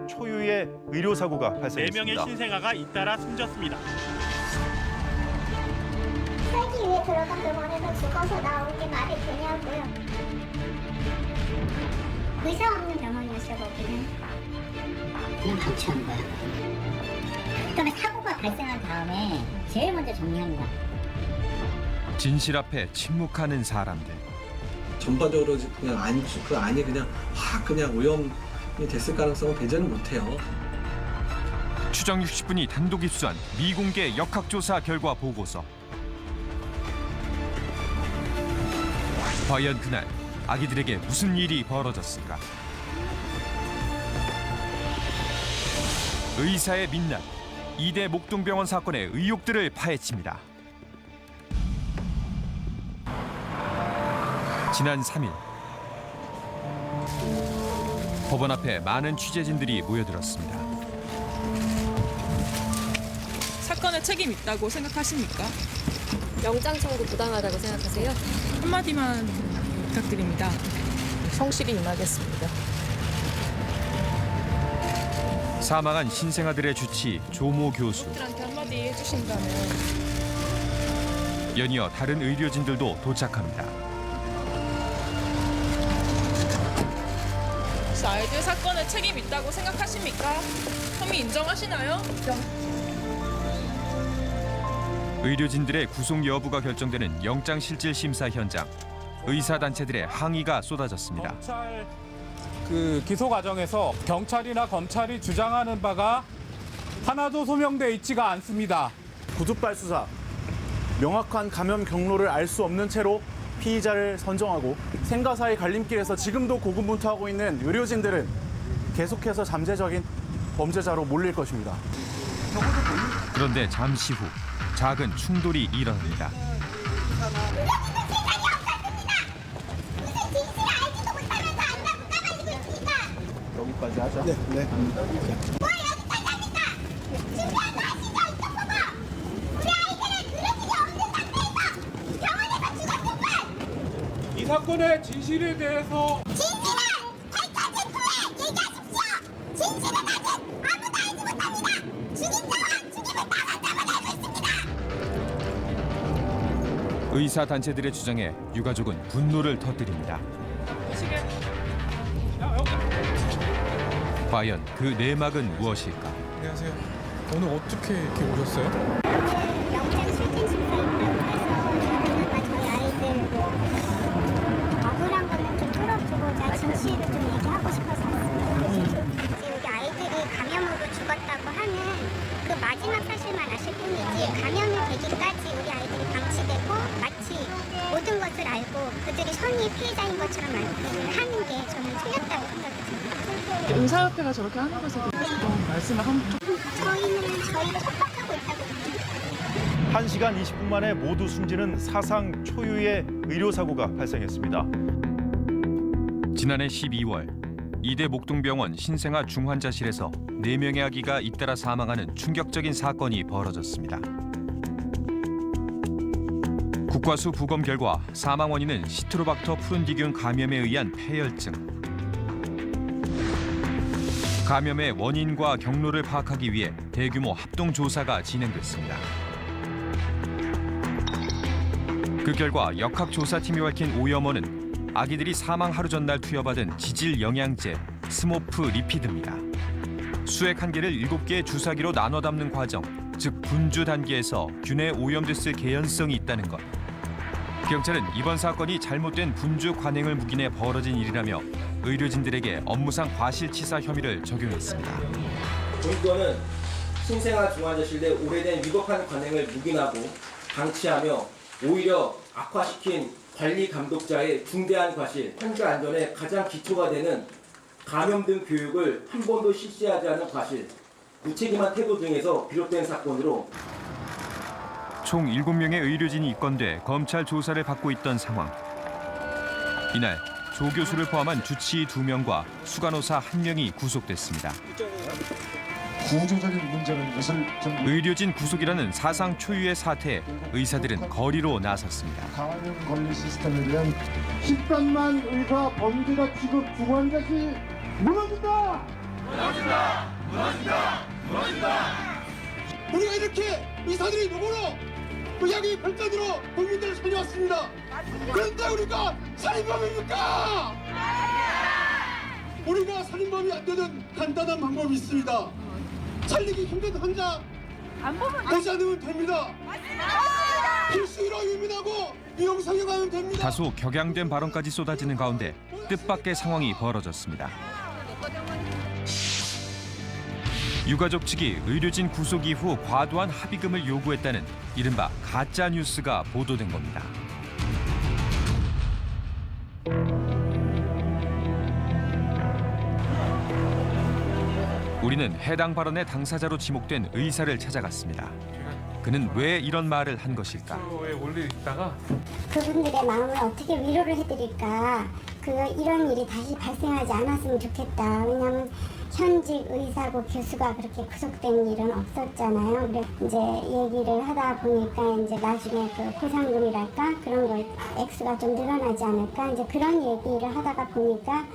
초유의 의료사고가 발생했습니다. 4명의 신생아가 잇따라 숨졌습니다. 살기 위해 들어간 병원에서 죽어서 나온 게 말이 되냐고요. 의사 없는 병원이었어 거기는. 그냥 방치한 거야. 그다음에 사고가 발생한 다음에 제일 먼저 정리합니다. 진실 앞에 침묵하는 사람들. 전반적으로 그냥 그 안이 그냥 확 그냥 오염이 됐을 가능성은 배제는 못해요. 추정 60분이 단독 입수한 미공개 역학조사 결과 보고서. 과연 그날 아기들에게 무슨 일이 벌어졌을까? 의사의 민낯, 이대 목동병원 사건의 의혹들을 파헤칩니다. 지난 3일 법원 앞에 많은 취재진들이 모여들었습니다. 사건에 책임 있다고 생각하십니까? 영장 청구 부당하다고 생각하세요? 한마디만 부탁드립니다. 성실히 임하겠습니다. 사망한 신생아들의 주치 조모 교수, 들한테 한마디 해주신다면. 연이어 다른 의료진들도 도착합니다. 혹시 아이들 사건에 책임 있다고 생각하십니까? 혐의 인정하시나요? 의료진들의 구속 여부가 결정되는 영장실질심사 현장. 의사단체들의 항의가 쏟아졌습니다. 검찰 기소 과정에서 경찰이나 검찰이 주장하는 바가 하나도 소명돼 있지가 않습니다. 구두발 수사, 명확한 감염 경로를 알 수 없는 채로 피의자를 선정하고 생과 사의 갈림길에서 지금도 고군분투하고 있는 의료진들은 계속해서 잠재적인 범죄자로 몰릴 것입니다. 그런데 잠시 후 작은 충돌이 일어납니다. 여기까지 하자. 네. 뭐 여기까지 합니까? 준비한 거 아시죠? 이쪽 보고! 우리 아이들은 의료진이 없는 상태에서 병원에서 죽었을 뿐! 이 사건의 진실에 대해서 진실은 밝혀진 후에 얘기하십시오! 진실은 아직 아무도 알지 못합니다! 죽인 자와 죽임을 당한 자만 알고 있습니다! 의사단체들의 주장에 유가족은 분노를 터뜨립니다. 과연 그 내막은 무엇일까? 안녕하세요. 오늘 어떻게 이렇게 오셨어요? 오늘 영장 실질심사인다고 해서 저희 아이들 억울한 거는 좀 털어주고자 진실을 좀 얘기하고 싶어서 왔습니다. 이제 여기 아이들이 감염으로 죽었다고 하는 그 마지막 사실만 아실 뿐이지 감염이 되기까지 우리 아이들이 방치되고 마치 모든 것을 알고 그들이 선의 피해자인 것처럼 하는 게 저는 틀렸다고 생각합니다. 의사협회가 저렇게 하는 것에 대해서 좀 말씀을 한 저희는 저희를 협박하고 있다고 생각합니다. 1시간 20분 만에 모두 숨지는 사상 초유의 의료사고가 발생했습니다. 지난해 12월 이대 목동병원 신생아 중환자실에서 4명의 아기가 잇따라 사망하는 충격적인 사건이 벌어졌습니다. 국과수 부검 결과 사망 원인은 시트로박터 푸른디균 감염에 의한 폐혈증. 감염의 원인과 경로를 파악하기 위해 대규모 합동 조사가 진행됐습니다. 그 결과 역학조사팀이 밝힌 오염원은 아기들이 사망 하루 전날 투여받은 지질 영양제 스모프 리피드입니다. 수액 한 개를 7개의 주사기로 나눠 담는 과정, 즉 분주 단계에서 균에 오염됐을 개연성이 있다는 것. 경찰은 이번 사건이 잘못된 분주 관행을 묵인해 벌어진 일이라며 의료진들에게 업무상 과실치사 혐의를 적용했습니다. 본건은 신생아 중환자실 내 오래된 위법한 관행을 묵인하고 방치하며 오히려 악화시킨 관리 감독자의 중대한 과실, 환자 안전에 가장 기초가 되는 감염 등 교육을 한 번도 실시하지 않은 과실, 무책임한 태도 등에서 비롯된 사건으로 총 7명의 의료진이 입건돼 검찰 조사를 받고 있던 상황. 이날 조 교수를 포함한 주치의 2명과 수간호사 1명이 구속됐습니다. 구조적인 문제는 것을 의료진 구속이라는 사상 초유의 사태에 의사들은 거리로 나섰습니다. 감염 관리 시스템에 대한 13만 의사 범죄자 취급 중환자실 무너진다! 무너진다! 우리가 이렇게 의사들이 노고로 의학의 발전으로 국민들을 살려왔습니다. 그런데 우리가 살인범입니까? 우리가 살인범이 안 되는 간단한 방법이 있습니다. 살리기 힘든 환자 보지 않으면 됩니다. 필수로 유민하고 미용성형하면 됩니다. 다소 격양된 발언까지 쏟아지는 가운데 뜻밖의 상황이 벌어졌습니다. 유가족 측이 의료진 구속 이후 과도한 합의금을 요구했다는 이른바 가짜 뉴스가 보도된 겁니다. 우리는 해당 발언의 당사자로 지목된 의사를 찾아갔습니다. 그는 왜 이런 말을 한 것일까? 원래 있다가 그분들의 마음을 어떻게 위로를 해드릴까. 이런 일이 다시 발생하지 않았으면 좋겠다. 왜냐하면 현직 의사고 교수가 그렇게 구속된 일은 없었잖아요. 그래서 이제 얘기를 하다 보니까 이제 나중에 그 보상금이랄까 그런 거 액수가 좀 늘어나지 않을까. 이제 그런 얘기를 하다가 보니까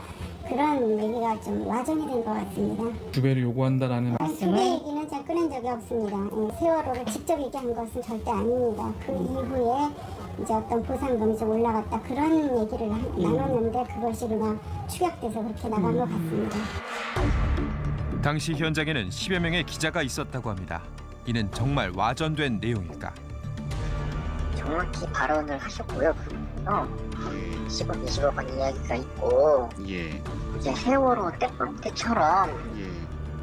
그런 얘기가 좀 와전이 된 것 같습니다. 두 배를 요구한다라는 두 배 얘기는 제가 꺼낸 적이 없습니다. 세월호를 직접 얘기한 것은 절대 아닙니다. 그 이후에 이제 어떤 보상금이 좀 올라갔다 그런 얘기를 나눴는데 그것이 그냥 축약돼서 그렇게 나간 것 같습니다. 당시 현장에는 10여 명의 기자가 있었다고 합니다. 이는 정말 와전된 내용일까? 정확히 발언을 하셨고요. 그분은요. 10억, 20억 원 이야기가 있고 이제 세월호 때처럼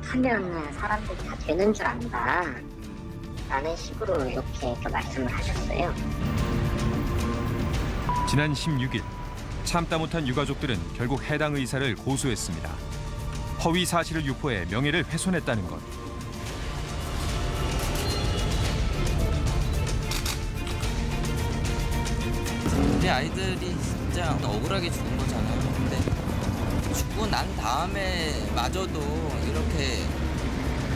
하면 사람들이 다 되는 줄 안다 라는 식으로 이렇게 말씀을 하셨어요. 지난 16일 참다 못한 유가족들은 결국 해당 의사를 고소했습니다. 허위 사실을 유포해 명예를 훼손했다는 것. 우리 아이들이 진짜 억울하게 죽은 거잖아요. 근데 죽고 난 다음에 마저도 이렇게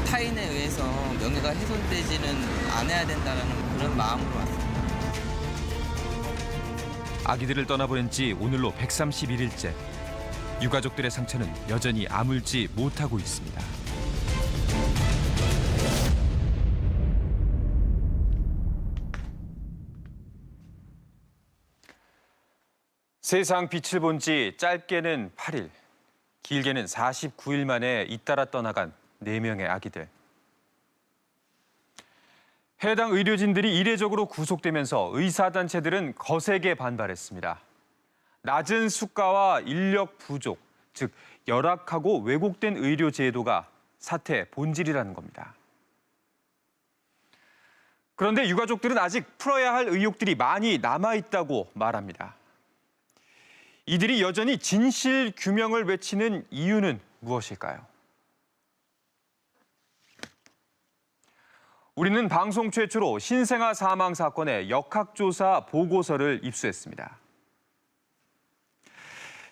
타인에 의해서 명예가 훼손되지는 않아야 된다는 그런 마음으로 왔습니다. 아기들을 떠나보낸 지 오늘로 131일째. 유가족들의 상처는 여전히 아물지 못하고 있습니다. 세상 빛을 본 지 짧게는 8일, 길게는 49일 만에 잇따라 떠나간 4명의 아기들. 해당 의료진들이 이례적으로 구속되면서 의사단체들은 거세게 반발했습니다. 낮은 수가와 인력 부족, 즉 열악하고 왜곡된 의료 제도가 사태의 본질이라는 겁니다. 그런데 유가족들은 아직 풀어야 할 의혹들이 많이 남아있다고 말합니다. 이들이 여전히 진실 규명을 외치는 이유는 무엇일까요? 우리는 방송 최초로 신생아 사망 사건의 역학조사 보고서를 입수했습니다.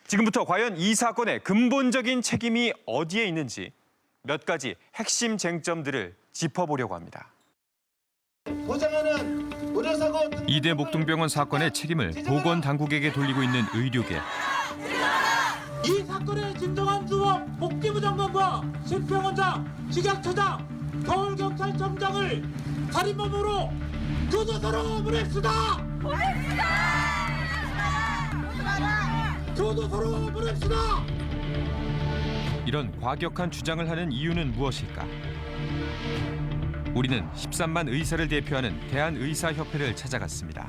지금부터 과연 이 사건의 근본적인 책임이 어디에 있는지 몇 가지 핵심 쟁점들을 짚어보려고 합니다. 이대 목동병원 사건의 책임을 보건당국에게 돌리고 있는 의료계. 이 사건의 진정한 주범 복지부 장관과 신병원장, 식약처장, 서울경찰청장을 살인범으로 교도소로 보냅시다! 교도소로 보냅시다! 이런 과격한 주장을 하는 이유는 무엇일까? 우리는 13만 의사를 대표하는 대한의사협회를 찾아갔습니다.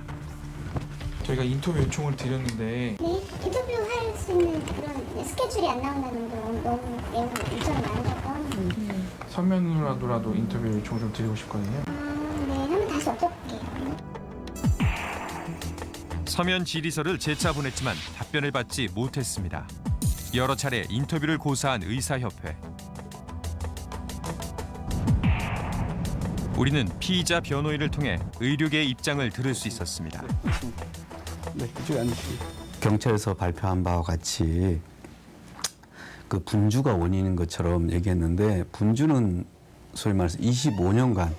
저희가 인터뷰 요청을 드렸는데 네, 인터뷰할 수 있는 그런 스케줄이 안 나온다는 건 너무 내용 일정이 많아서. 서면으로라도 인터뷰 요청을 좀 드리고 싶거든요. 네, 한번 다시 여쭤볼게요. 서면 질의서를 재차 보냈지만 답변을 받지 못했습니다. 여러 차례 인터뷰를 고사한 의사협회. 우리는 피의자 변호인을 통해 의료계의 입장을 들을 수 있었습니다. 네, 이쪽에 앉으시죠. 경찰에서 발표한 바와 같이 그 분주가 원인인 것처럼 얘기했는데 분주는 소위 말해서 25년간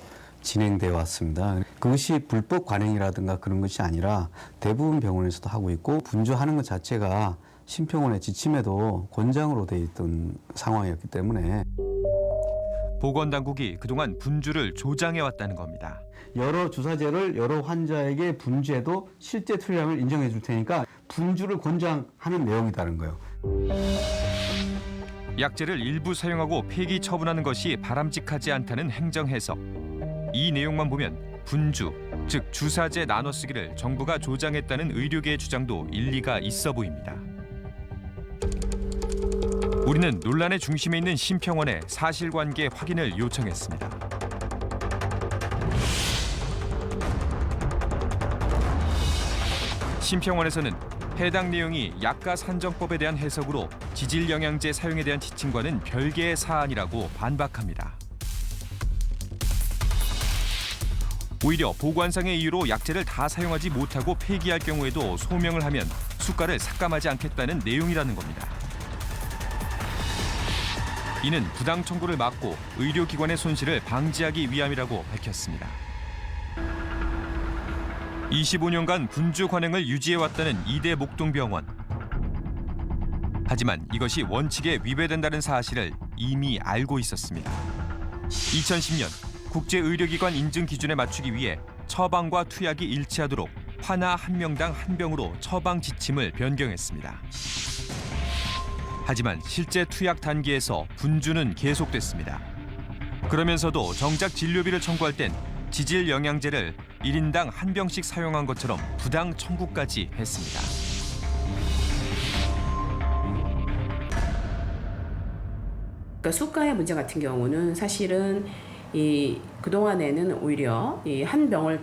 진행되어 왔습니다. 그것이 불법 관행이라든가 그런 것이 아니라 대부분 병원에서도 하고 있고 분주하는 것 자체가 심평원의 지침에도 권장으로 돼 있던 상황이었기 때문에 보건당국이 그동안 분주를 조장해왔다는 겁니다. 여러 주사제를 여러 환자에게 분주해도 실제 투여량을 인정해 줄 테니까 분주를 권장하는 내용이라는 거예요. 약제를 일부 사용하고 폐기 처분하는 것이 바람직하지 않다는 행정 해석. 이 내용만 보면 분주, 즉 주사제 나눠 쓰기를 정부가 조장했다는 의료계의 주장도 일리가 있어 보입니다. 우리는 논란의 중심에 있는 심평원에 사실관계 확인을 요청했습니다. 심평원에서는 해당 내용이 약가산정법에 대한 해석으로 지질영양제 사용에 대한 지침과는 별개의 사안이라고 반박합니다. 오히려 보관상의 이유로 약제를 다 사용하지 못하고 폐기할 경우에도 소명을 하면 수가를 삭감하지 않겠다는 내용이라는 겁니다. 이는 부당 청구를 막고 의료기관의 손실을 방지하기 위함이라고 밝혔습니다. 25년간 분주 관행을 유지해왔다는 이대 목동병원. 하지만 이것이 원칙에 위배된다는 사실을 이미 알고 있었습니다. 2010년 국제의료기관 인증 기준에 맞추기 위해 처방과 투약이 일치하도록 환자 1명당 1병으로 처방 지침을 변경했습니다. 하지만 실제 투약 단계에서 분주는 계속됐습니다. 그러면서도 정작 진료비를 청구할 땐 지질 영양제를 1인당 1병씩 사용한 것처럼 부당 청구까지 했습니다. 그러니까 수가의 문제 같은 경우는 사실은 그동안에는 오히려 한 병을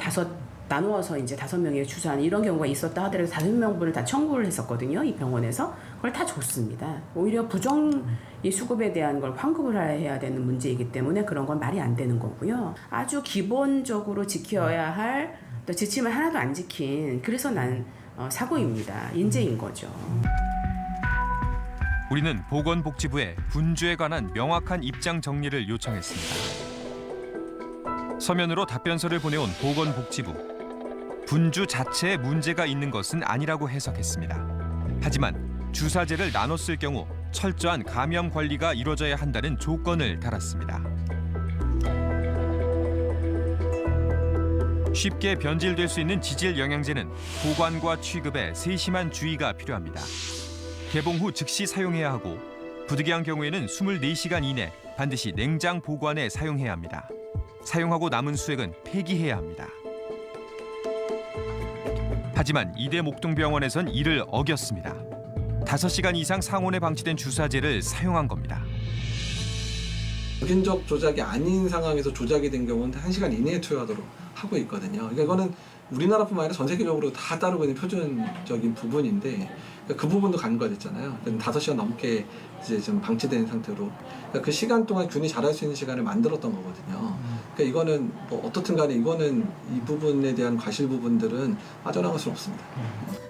나누어서 이제 5명에게 주사하는 이런 경우가 있었다 하더라도 5명분을 다 청구를 했었거든요. 이 병원에서. 그걸 다 줬습니다. 오히려 부정 수급에 대한 걸 환급을 해야 되는 문제이기 때문에 그런 건 말이 안 되는 거고요. 아주 기본적으로 지켜야 할 또 지침을 하나도 안 지킨 그래서 난 사고입니다. 인재인 거죠. 우리는 보건복지부에 분주에 관한 명확한 입장 정리를 요청했습니다. 서면으로 답변서를 보내온 보건복지부. 분주 자체에 문제가 있는 것은 아니라고 해석했습니다. 하지만 주사제를 나눠 쓸 경우 철저한 감염 관리가 이루어져야 한다는 조건을 달았습니다. 쉽게 변질될 수 있는 지질 영양제는 보관과 취급에 세심한 주의가 필요합니다. 개봉 후 즉시 사용해야 하고 부득이한 경우에는 24시간 이내 반드시 냉장 보관에 사용해야 합니다. 사용하고 남은 수액은 폐기해야 합니다. 하지만 이대 목동병원에선 이를 어겼습니다. 5시간 이상 상온에 방치된 주사제를 사용한 겁니다. 유기적 조작이 아닌 상황에서 조작이 된 경우는 1시간 이내에 투여하도록 하고 있거든요. 그러니까 이거는 우리나라뿐만 아니라 전 세계적으로 다 따르고 있는 표준적인 부분인데 그 부분도 간과됐잖아요. 5시간 넘게 이제 좀 방치된 상태로 그 시간 동안 균이 자랄 수 있는 시간을 만들었던 거거든요. 그러니까 이거는 뭐 어떻든 간에 이거는 이 부분에 대한 과실 부분들은 빠져나갈 수 없습니다.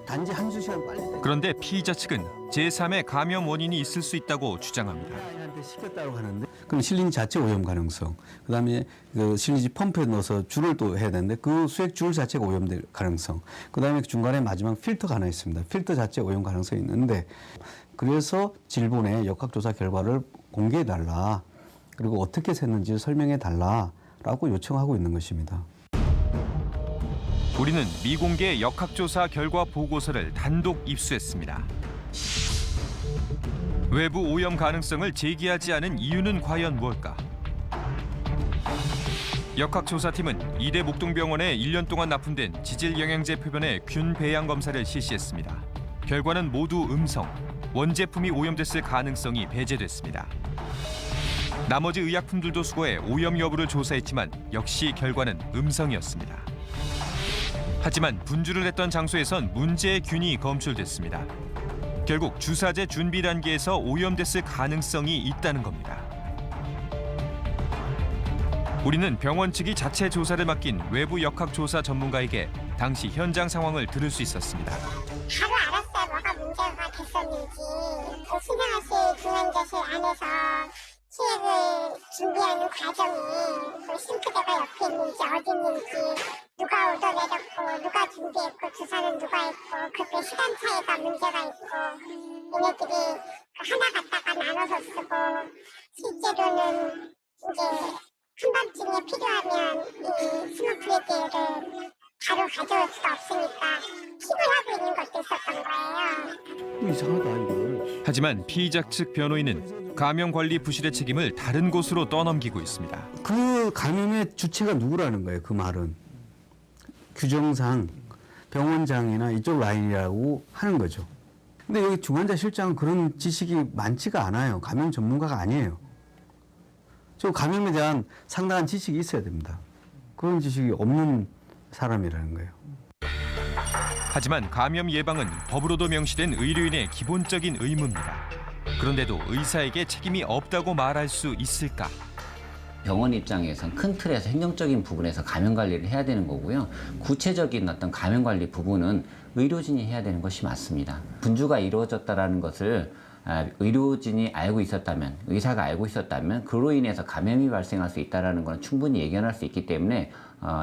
단지 한두 시간 빨리. 그런데 피의자 측은 제3의 감염 원인이 있을 수 있다고 주장합니다. 시켰다고 하는데 그럼 실린지 자체 오염 가능성, 그다음에 그 실린지 펌프에 넣어서 줄을 또 해야 되는데 그 수액 줄 자체가 오염될 가능성, 그다음에 중간에 마지막 필터가 하나 있습니다. 필터 자체 오염 가능성이 있는데 그래서 질본의 역학조사 결과를 공개해 달라, 그리고 어떻게 샜는지 설명해 달라라고 요청하고 있는 것입니다. 우리는 미공개 역학조사 결과 보고서를 단독 입수했습니다. 외부 오염 가능성을 제기하지 않은 이유는 과연 무엇일까? 역학조사팀은 이대 목동병원에 1년 동안 납품된 지질영양제 표변의 균 배양 검사를 실시했습니다. 결과는 모두 음성, 원제품이 오염됐을 가능성이 배제됐습니다. 나머지 의약품들도 수거해 오염 여부를 조사했지만 역시 결과는 음성이었습니다. 하지만 분주를 했던 장소에선 문제의 균이 검출됐습니다. 결국 주사제 준비 단계에서 오염됐을 가능성이 있다는 겁니다. 우리는 병원 측이 자체 조사를 맡긴 외부 역학조사 전문가에게 당시 현장 상황을 들을 수 있었습니다. 바로 알았어요. 뭐가 문제가 됐었는지. 그 신생아실 중환자실 안에서 치액을 준비하는 과정이 그 싱크대가 옆에 있는지 어디 있는지 누가 얻어내렸고 누가 준비했고 주사는 누가 했고 그때 시간 차이가 문제가 있고 얘네들이 하나 갖다가 나눠서 쓰고 실제로는 이제 한밤중에 필요하면 이 스모프리드를 바로 가져올 수가 없으니까 피곤하고 있는 것도 있었던 거예요. 이상하다 이걸. 하지만 피의자 측 변호인은 감염 관리 부실의 책임을 다른 곳으로 떠넘기고 있습니다. 그 감염의 주체가 누구라는 거예요. 그 말은 규정상 병원장이나 이쪽 라인이라고 하는 거죠. 근데 여기 중환자실장은 그런 지식이 많지가 않아요. 감염 전문가가 아니에요. 저 감염에 대한 상당한 지식이 있어야 됩니다. 그런 지식이 없는 사람이라는 거예요. 하지만 감염 예방은 법으로도 명시된 의료인의 기본적인 의무입니다. 그런데도 의사에게 책임이 없다고 말할 수 있을까? 병원 입장에선 큰 틀에서 행정적인 부분에서 감염 관리를 해야 되는 거고요. 구체적인 어떤 감염 관리 부분은 의료진이 해야 되는 것이 맞습니다. 분주가 이루어졌다는 것을 의료진이 알고 있었다면, 의사가 알고 있었다면 그로 인해서 감염이 발생할 수 있다는 건 충분히 예견할 수 있기 때문에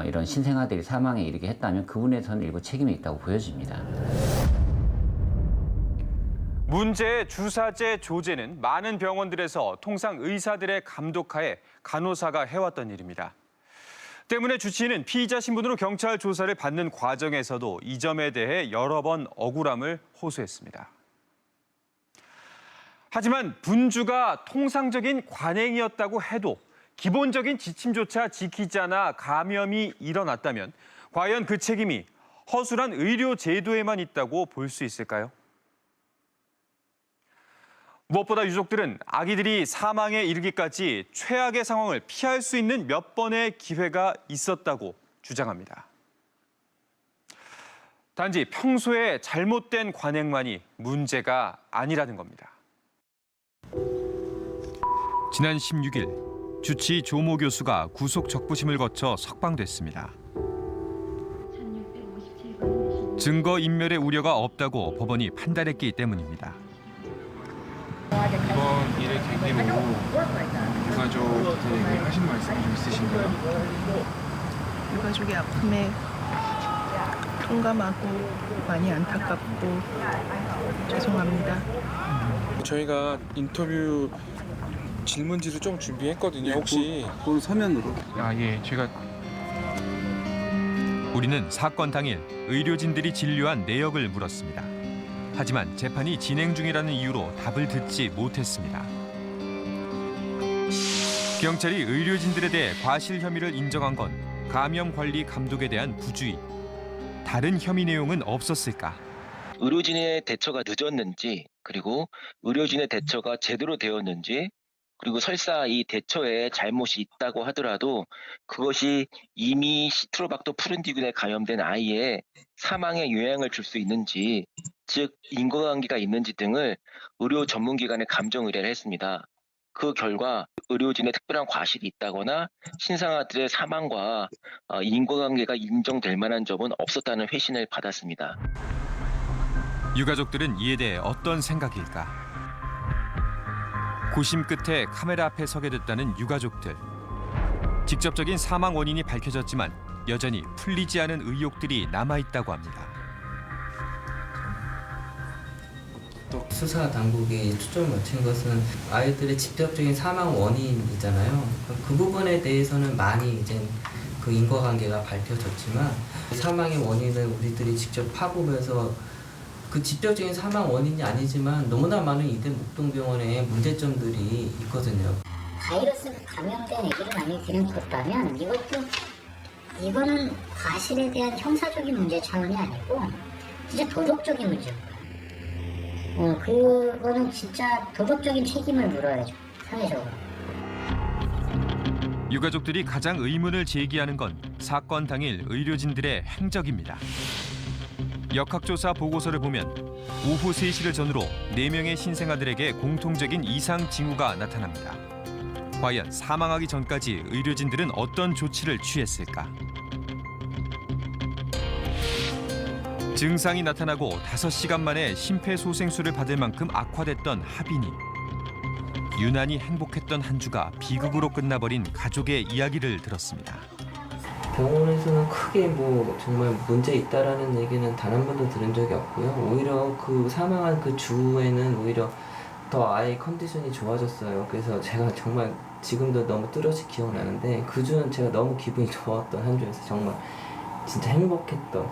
이런 신생아들이 사망에 이르게 했다면 그 부분에서는 일부 책임이 있다고 보여집니다. 문제의 주사제 조제는 많은 병원들에서 통상 의사들의 감독하에 간호사가 해왔던 일입니다. 때문에 주치의는 피의자 신분으로 경찰 조사를 받는 과정에서도 이 점에 대해 여러 번 억울함을 호소했습니다. 하지만 분주가 통상적인 관행이었다고 해도 기본적인 지침조차 지키지 않아 감염이 일어났다면 과연 그 책임이 허술한 의료 제도에만 있다고 볼 수 있을까요? 무엇보다 유족들은 아기들이 사망에 이르기까지 최악의 상황을 피할 수 있는 몇 번의 기회가 있었다고 주장합니다. 단지 평소에 잘못된 관행만이 문제가 아니라는 겁니다. 지난 16일 주치의 조모 교수가 구속 적부심을 거쳐 석방됐습니다. 증거 인멸의 우려가 없다고 법원이 판단했기 때문입니다. 이번 일을 계기로 유가족들에게 하신 말씀이 좀 있으신가요? 유가족의 아픔에 통감하고 많이 안타깝고 죄송합니다. 저희가 인터뷰 질문지를 좀 준비했거든요. 혹시 그 서면으로? 예, 제가 우리는 사건 당일 의료진들이 진료한 내역을 물었습니다. 하지만 재판이 진행 중이라는 이유로 답을 듣지 못했습니다. 경찰이 의료진들에 대해 과실 혐의를 인정한 건 감염 관리 감독에 대한 부주의. 다른 혐의 내용은 없었을까? 의료진의 대처가 늦었는지, 그리고 의료진의 대처가 제대로 되었는지, 그리고 설사 이 대처에 잘못이 있다고 하더라도 그것이 이미 시트로박터 푸른디균에 감염된 아이의 사망에 영향을 줄 수 있는지, 즉 인과관계가 있는지 등을 의료 전문기관에 감정 의뢰를 했습니다. 그 결과 의료진의 특별한 과실이 있다거나 신생아들의 사망과 인과관계가 인정될 만한 점은 없었다는 회신을 받았습니다. 유가족들은 이에 대해 어떤 생각일까? 고심 끝에 카메라 앞에 서게 됐다는 유가족들. 직접적인 사망 원인이 밝혀졌지만 여전히 풀리지 않은 의혹들이 남아있다고 합니다. 수사 당국이 초점을 맞춘 것은 아이들의 직접적인 사망 원인이잖아요. 그 부분에 대해서는 많이 이제 그 인과관계가 밝혀졌지만 사망의 원인을 우리들이 직접 파보면서 그 직접적인 사망 원인이 아니지만 너무나 많은 이들 목동병원에 문제점들이 있거든요. 바이러스 감염된 애기를 만약에 그냥 뒀다면 이거는 과실에 대한 형사적인 문제 차원이 아니고 진짜 도덕적인 문제예요. 그거는 진짜 도덕적인 책임을 물어야죠, 사회적으로. 유가족들이 가장 의문을 제기하는 건 사건 당일 의료진들의 행적입니다. 역학조사 보고서를 보면 오후 3시를 전후로 4명의 신생아들에게 공통적인 이상 징후가 나타납니다. 과연 사망하기 전까지 의료진들은 어떤 조치를 취했을까? 증상이 나타나고 5시간 만에 심폐소생술을 받을 만큼 악화됐던 하빈이. 유난히 행복했던 한 주가 비극으로 끝나버린 가족의 이야기를 들었습니다. 병원에서는 크게 뭐 정말 문제 있다라는 얘기는 단 한 번도 들은 적이 없고요. 오히려 그 사망한 그 주에는 오히려 더 아이의 컨디션이 좋아졌어요. 그래서 제가 정말 지금도 너무 뚜렷이 기억나는데 그 주는 제가 너무 기분이 좋았던 한 주였어요. 정말 진짜 행복했던.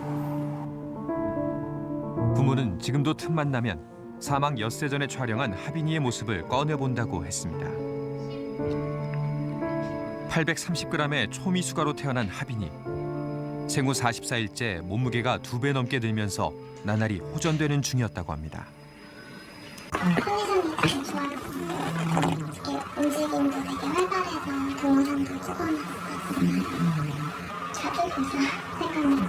부모는 지금도 틈만 나면 사망 엿새 전에 촬영한 하빈이의 모습을 꺼내본다고 했습니다. 830g의 초미수가로 태어난 하빈이. 생후 44일째 몸무게가 2배 넘게 늘면서 나날이 호전되는 중이었다고 합니다. 컨디션이 되게 좋아요. 이렇게 움직임도 되게 활발해서 동영상도 찍어놨어요. 자기조사 생각날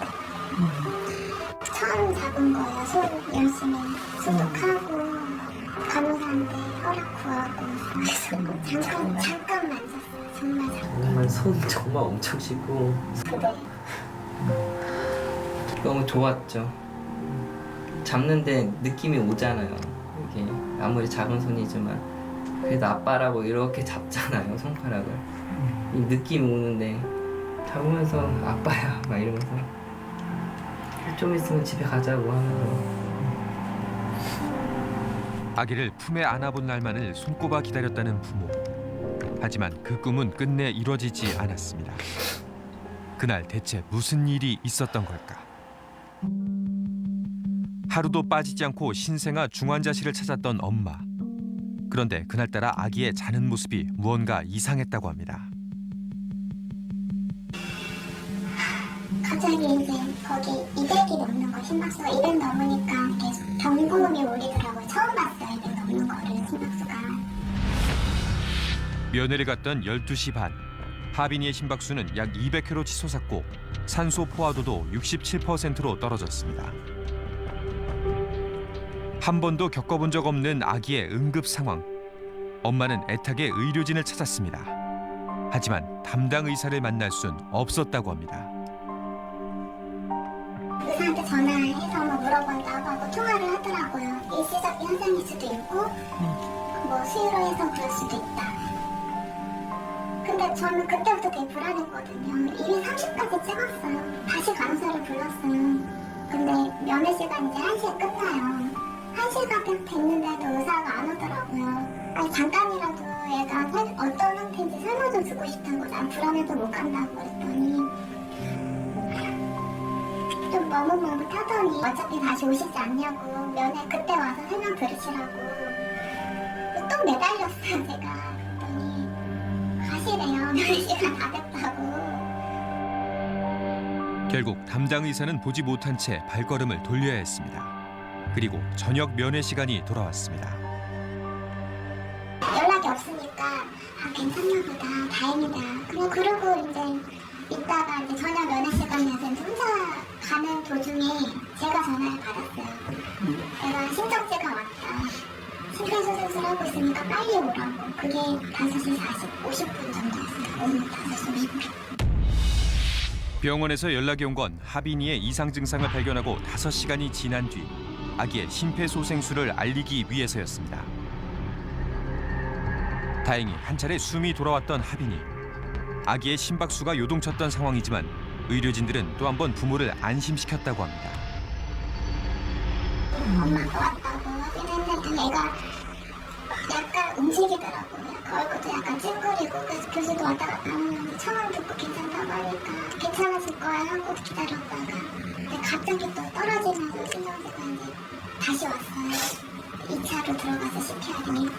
처음 잡은 거예요. 손 열심히 소독하고 간호사한테 허락 구하고 잠깐 만졌어요. 정말 손 정말 엄청 씻고 너무 좋았죠. 잡는데 느낌이 오잖아요. 이게 아무리 작은 손이지만 그래도 아빠라고 이렇게 잡잖아요. 손가락을. 이 느낌이 오는데 잡으면서 아빠야 막 이러면서 좀 있으면 집에 가자고 하면서 아기를 품에 안아본 날만을 손꼽아 기다렸다는 부모. 하지만 그 꿈은 끝내 이루어지지 않았습니다. 그날 대체 무슨 일이 있었던 걸까? 하루도 빠지지 않고 신생아 중환자실을 찾았던 엄마. 그런데 그날따라 아기의 자는 모습이 무언가 이상했다고 합니다. 갑자기 이제 거기 200이 넘는 거 심박수가 200 넘으니까 계속 경고음이 울리더라고요. 처음 봤어요. 200 넘는 거를 심박수가. 면회를 갔던 12시 반. 하빈이의 심박수는 약 200회로 치솟았고 산소 포화도도 67%로 떨어졌습니다. 한 번도 겪어본 적 없는 아기의 응급 상황. 엄마는 애타게 의료진을 찾았습니다. 하지만 담당 의사를 만날 순 없었다고 합니다. 의사한테 전화해서 물어본다고 하고 통화를 하더라고요. 일시적 현상일 수도 있고 뭐 수유로 해서 그럴 수도 있다. 근데 저는 그때부터 되게 불안했거든요. 이미 30까지 찍었어요. 다시 간호사를 불렀어요. 근데 면회 시간이 이제 1시에 끝나요. 1시가 됐는데도 의사가 안 오더라고요. 아니 잠깐이라도 얘가 어떤 상태인지 설명 좀 주고 싶다고 난 불안해서 못 간다고 그랬더니 좀 머뭇머뭇하더니 어차피 다시 오시지 않냐고 면회 그때 와서 설명 들으시라고 또 매달렸어요 제가. 그랬더니 가시래요. 면회 시간 다 됐다고. 결국 담당 의사는 보지 못한 채 발걸음을 돌려야 했습니다. 그리고 저녁 면회 시간이 돌아왔습니다. 연락이 없으니까 괜찮나 보다 다행이다. 그냥 그러고 이제 있다가 이제 저녁 면회 시간에 혼자 가는 도중에 제가 전화를 받았어요. 내가 심정지가 왔다. 심폐소생술 하고 있으니까 빨리 오라고. 그게 5시 50분 정도였어요. 오후 5시 50분. 병원에서 연락이 온 건 하빈이의 이상 증상을 발견하고 5시간이 지난 뒤 아기의 심폐소생술을 알리기 위해서였습니다. 다행히 한 차례 숨이 돌아왔던 하빈이. 아기의 심박수가 요동쳤던 상황이지만 의료진들은 또 한 번 부모를 안심시켰다고 합니다. 엄마가 왔다고 하긴 했는데 애가 약간 움직이더라고요. 얼굴도 약간 찡그리고 그래서 교수도 왔다 갔다 하는데 처음 듣고 괜찮다고 하니까 괜찮아질 거야 하고 기다렸다가 근데 갑자기 또 떨어지면서 신경제가 이제 다시 왔어요. 2차로 들어가서 CPR이.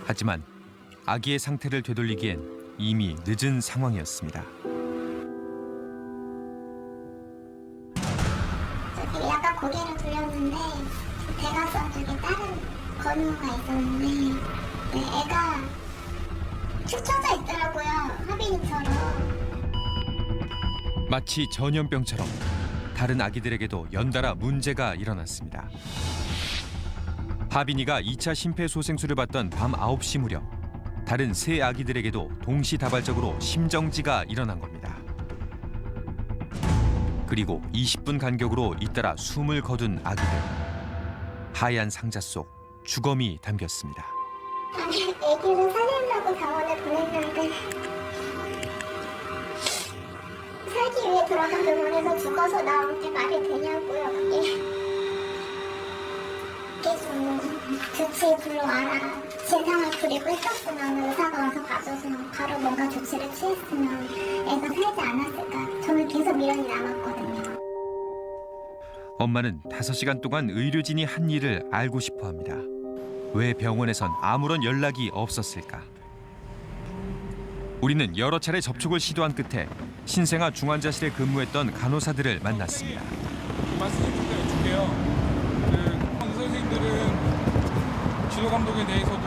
하지만 아기의 상태를 되돌리기엔 이미 늦은 상황이었습니다. 저기 약간 고개를 돌렸는데 대각선 쪽에 다른 건우가 있었는데 애가 축 처져 있더라고요. 하빈이처럼. 마치 전염병처럼 다른 아기들에게도 연달아 문제가 일어났습니다. 하빈이가 2차 심폐소생술을 받던 밤 9시 무렵 다른 세 아기들에게도 동시다발적으로 심정지가 일어난 겁니다. 그리고 20분 간격으로 잇따라 숨을 거둔 아기들. 하얀 상자 속 주검이 담겼습니다. 아니, 애기를 살린다고 병원에 보냈는데 살기 위해 들어간 병원에서 죽어서 나온 게 말이 되냐고요. 그게 계속 조치 불러와라. 진상을 부리고 있었으면 의사가 와서 봐줬으면 바로 뭔가 조치를 취했으면 애가 살지 않았을까. 저는 계속 미련이 남았거든요. 엄마는 5시간 동안 의료진이 한 일을 알고 싶어 합니다. 왜 병원에선 아무런 연락이 없었을까? 우리는 여러 차례 접촉을 시도한 끝에 신생아 중환자실에 근무했던 간호사들을 만났습니다. 말씀 좀 해줄게요. 그 선생님들은 진료 감독에 대해서도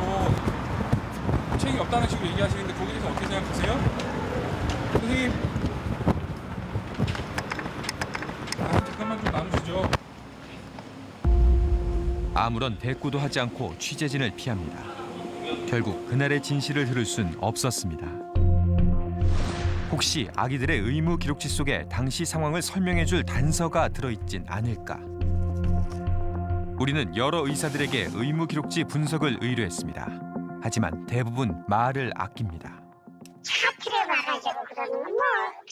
책임이 없다는 식으로 얘기하시는데 거기에 대해서 어떻게 생각하세요? 선생님, 잠깐만 좀 나누시죠. 아무런 대꾸도 하지 않고 취재진을 피합니다. 결국 그날의 진실을 들을 순 없었습니다. 혹시 아기들의 의무 기록지 속에 당시 상황을 설명해줄 단서가 들어있진 않을까? 우리는 여러 의사들에게 의무 기록지 분석을 의뢰했습니다. 하지만 대부분 말을 아낍니다. 차트를 봐가지고 그러는 건 뭐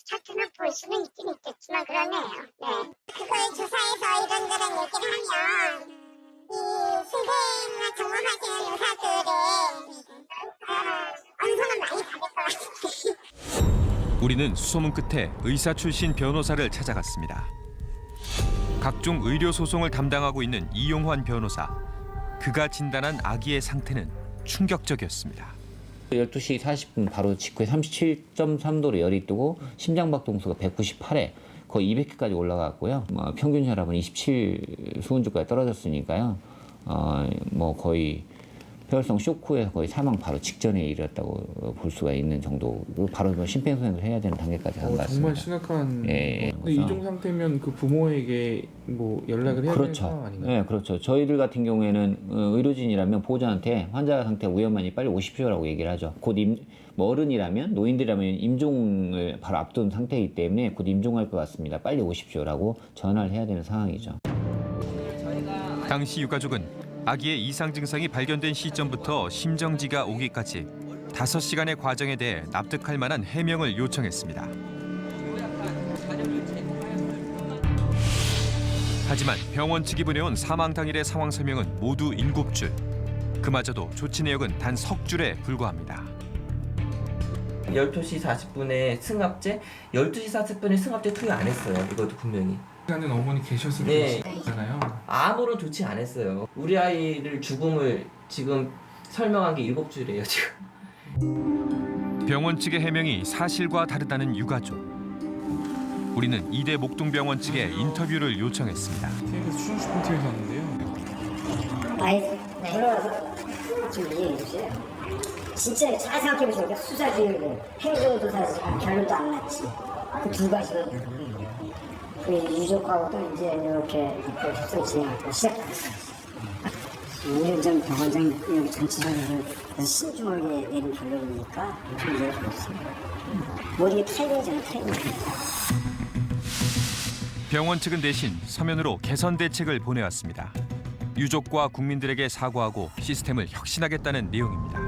차트는 볼 수는 있긴 있겠지만 그러네요. 네. 그걸 조사해서 이런저런 얘기를 하면 이 신생아 전공하시는 의사들의 언성은 많이 다를 것 같은데. 우리는 수소문 끝에 의사 출신 변호사를 찾아갔습니다. 각종 의료 소송을 담당하고 있는 이용환 변호사. 그가 진단한 아기의 상태는 충격적이었습니다. 12시 40분 바로 직후에 37.3도로 열이 뜨고 심장박동수가 198회, 거의 200회까지 올라갔고요. 평균 혈압은 27 수은주까지 떨어졌으니까요. 뭐 거의 폐혈성 쇼크에 거의 사망 바로 직전에 이르렀다고 볼 수가 있는 정도고 바로 심폐소생을 해야 되는 단계까지 간 것 같습니다. 정말 심각한. 예. 근데 이종 상태면 그 부모에게 뭐 연락을 해야 되는 상황 아닌가요? 네, 그렇죠. 저희들 같은 경우에는 의료진이라면 보호자한테 환자 상태 위험하니 빨리 오십시오라고 얘기를 하죠. 곧 어른이라면 노인들이라면 임종을 바로 앞둔 상태이기 때문에 곧 임종할 것 같습니다. 빨리 오십시오라고 전화를 해야 되는 상황이죠. 당시 유가족은 아기의 이상 증상이 발견된 시점부터 심정지가 오기까지 5시간의 과정에 대해 납득할 만한 해명을 요청했습니다. 하지만 병원 측이 보내온 사망 당일의 상황 설명은 모두 7줄. 그마저도 조치 내역은 단 석 줄에 불과합니다. 12시 40분에 승합제, 12시 40분에 승합제 투여 안 했어요. 이것도 분명히. 하는 어머니 계셨을 네. 거잖아요. 아무런 조치 안 했어요. 우리 아이를 죽음을 지금 설명한 게 7줄이에요, 지금. 병원 측의 해명이 사실과 다르다는 유가족. 우리는 이대 목동병원 측에 인터뷰를 요청했습니다. TV에서 추정식품 TV에서 왔는데요. 아이, 들어와서 지금 이해해주세요. 진짜 잘 생각해보시니까 수사 중이고 행정조사 결론도 안 났지. 그 두 가지가 그 유족하고도 이제 이렇게 접촉 진행하고 시작했어요. 오히려 전 병원장 여기 전체적으로 신중하게 내린 결론이니까 좀 이해가 됐어요. 모든 게 타이밍이잖아요, 타이밍. 병원 측은 대신 서면으로 개선 대책을 보내왔습니다. 유족과 국민들에게 사과하고 시스템을 혁신하겠다는 내용입니다.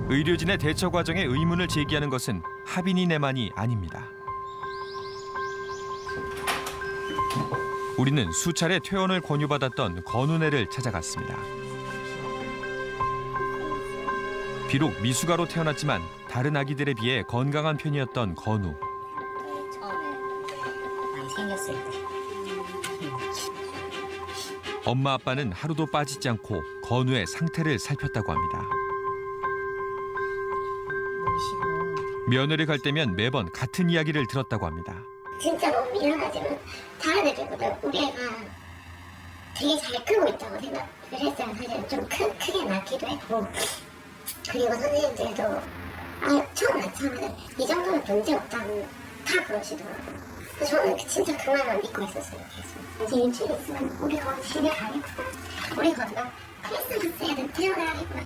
의료진의 대처 과정에 의문을 제기하는 것은 하빈이네만이 아닙니다. 우리는 수차례 퇴원을 권유받았던 건우네를 찾아갔습니다. 비록 미숙아로 태어났지만 다른 아기들에 비해 건강한 편이었던 건우. 생겼을 때. 엄마 아빠는 하루도 빠지지 않고 건우의 상태를 살폈다고 합니다. 면회를 갈 때면 매번 같은 이야기를 들었다고 합니다. 진짜로 미안하지만 다른 애들보다 우리 애가 되게 잘 크고 있다고 생각을 했어요. 사실 좀 크게 낳기도 했고 그리고 선생님들도 처음 낳자마자 이 정도는 문제 없다고 다 그러시더라고요. 저는 진짜 그 말만 믿고 있었어요. 계속. 이제 일주일 있으면 우리 거기 집에 가겠구나. 우리 거기가 크리스마스에는 태어나야겠구나.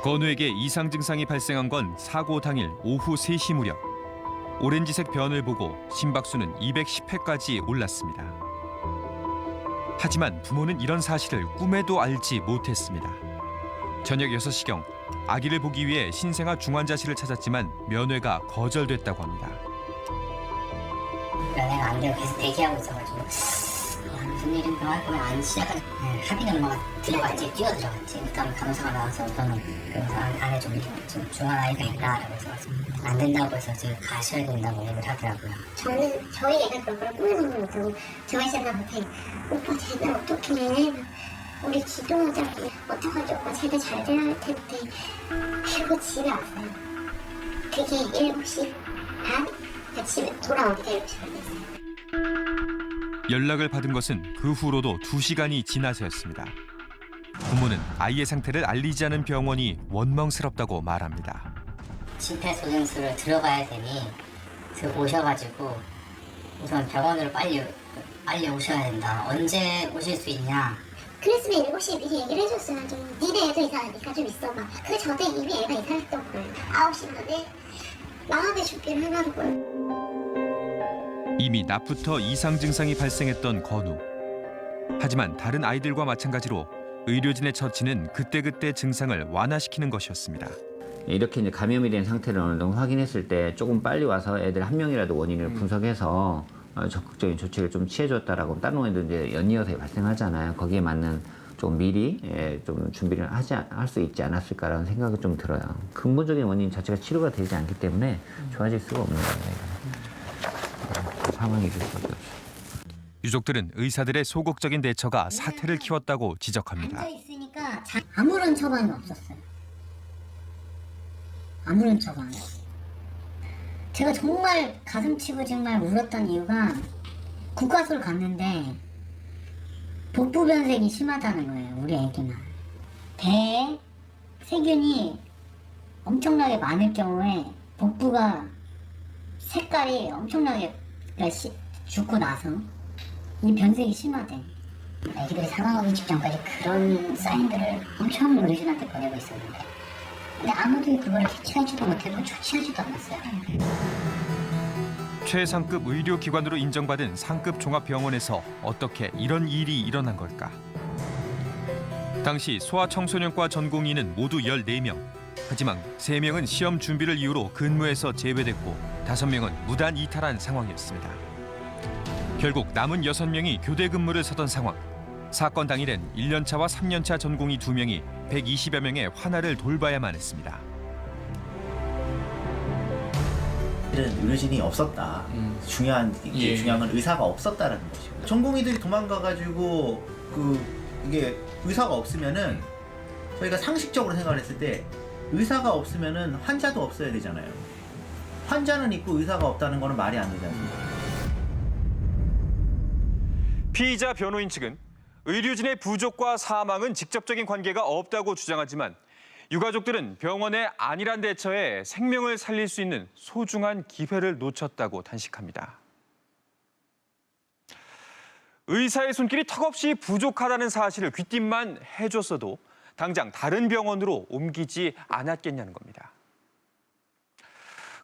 건우에게 이상 증상이 발생한 건 사고 당일 오후 3시 무렵. 오렌지색 변을 보고 심박수는 210회까지 올랐습니다. 하지만 부모는 이런 사실을 꿈에도 알지 못했습니다. 저녁 6시경 아기를 보기 위해 신생아 중환자실을 찾았지만 면회가 거절됐다고 합니다. 면회가 안 되고 계속 대기하고 있어가지고 무슨 일인 병원에 보면 안 시작한 합의는 엄마가 들어갔지, 뛰어들어갔지. 그다음에 간호사가 나와서 우선은 그 안에 좀 중한 아이가 있다라고 해서 안 된다고 해서 지금 가셔야 된다고 얘기를 하더라고요. 저희 애가 그런 걸 꿈에서도 못하고 저희 생각한테 오빠 쟤는 어떻게 해? 우리 기도하자고 어떡하지? 오빠 쟤도 잘 돼야 할 텐데. 그리고 집에 왔어요. 그게 7시 반? 집에 돌아오기가 7시 반 됐어요. 연락을 받은 것은 그 후로도 2시간이 지나서였습니다. 부모는 아이의 상태를 알리지 않은 병원이 원망스럽다고 말합니다. 심폐소생술을 들어가야 되니 오셔가지고 우선 병원으로 빨리 오셔야 된다. 언제 오실 수 있냐? 그랬으면 7시에 미리 얘기를 해줬어야죠. 니네 애도 이상하니까 좀 있어봐. 그 전에 이미 애가 이상했던 거예요. 9시 전에 마음의 준비를 해놔두고요. 이미 낮부터 이상 증상이 발생했던 건우. 하지만 다른 아이들과 마찬가지로 의료진의 처치는 그때그때 증상을 완화시키는 것이었습니다. 이렇게 이제 감염이 된 상태를 어느 정도 확인했을 때 조금 빨리 와서 애들 한 명이라도 원인을 분석해서 적극적인 조치를 좀 취해줬다라고 다른 원인도 이제 연이어서 발생하잖아요. 거기에 맞는 좀 미리 좀 준비를 할 수 있지 않았을까라는 생각이 좀 들어요. 근본적인 원인 자체가 치료가 되지 않기 때문에 좋아질 수가 없는 거예요. 상황이 될 수밖에 없어요. 유족들은 의사들의 소극적인 대처가 사태를 키웠다고 지적합니다. 앉아있으니까 아무런 처방이 없었어요. 아무런 처방. 제가 정말 가슴 치고 정말 울었던 이유가 국가수를 갔는데 복부 변색이 심하다는 거예요. 우리 애기만. 배에 세균이 엄청나게 많을 경우에 복부가 색깔이 엄청나게 죽고 나서 이 변색이 심하대. 애기들이 사망하기 직전까지 그런 사인들을 엄청 어르신한테 보내고 있었는데 근데 아무도 그걸 캐치하지도 못했고 조치하지도 않았어요. 최상급 의료기관으로 인정받은 상급 종합병원에서 어떻게 이런 일이 일어난 걸까? 당시 소아청소년과 전공의는 모두 14명. 하지만 3명은 시험 준비를 이유로 근무에서 제외됐고 5명은 무단 이탈한 상황이었습니다. 결국 남은 6명이 교대 근무를 서던 상황. 사건 당일엔 1년차와 3년차 전공의 2명이 120여 명의 환아를 돌봐야만 했습니다. 의료진이 없었다. 중요한 건 의사가 없었다라는 것이고 전공의들이 도망가가지고 이게 의사가 없으면은 저희가 상식적으로 생각을 했을 때 의사가 없으면은 환자도 없어야 되잖아요. 환자는 있고 의사가 없다는 거는 말이 안 되지 않습니까? 피의자 변호인 측은 의료진의 부족과 사망은 직접적인 관계가 없다고 주장하지만 유가족들은 병원의 안일한 대처에 생명을 살릴 수 있는 소중한 기회를 놓쳤다고 단식합니다. 의사의 손길이 턱없이 부족하다는 사실을 귀띔만 해줬어도 당장 다른 병원으로 옮기지 않았겠냐는 겁니다.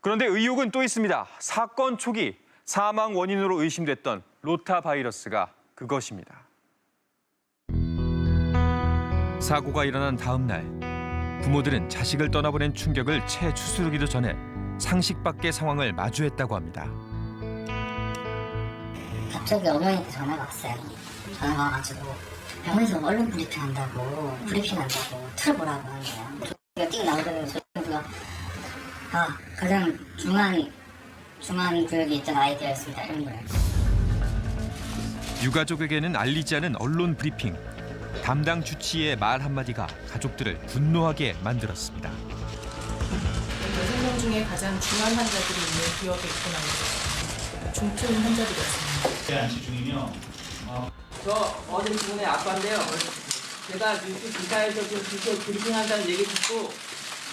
그런데 의혹은 또 있습니다. 사건 초기 사망 원인으로 의심됐던 로타바이러스가 그것입니다. 사고가 일어난 다음 날 부모들은 자식을 떠나보낸 충격을 채 추스르기도 전에 상식 밖의 상황을 마주했다고 합니다. 갑자기 어머니한테 전화가 왔어요. 전화가 와가지고 병원에서 언론 브리핑한다고 틀어보라고 하는 거예요. 제가 띵 나오더니 저희가 가장 중한 구역에 있던 아이들이었습니다. 이런 거예요. 유가족에게는 알리지 않은 언론 브리핑. 담당 주치의의 말 한마디가 가족들을 분노하게 만들었습니다. 6명 중에 가장 중한 환자들이 있는 기업에 입원합니다. 중증 환자들이었습니다. 안치 중이며 저 어제 부분의 아빠인데요. 제가 뉴스 기사에서 지금 브리핑한다는 얘기 듣고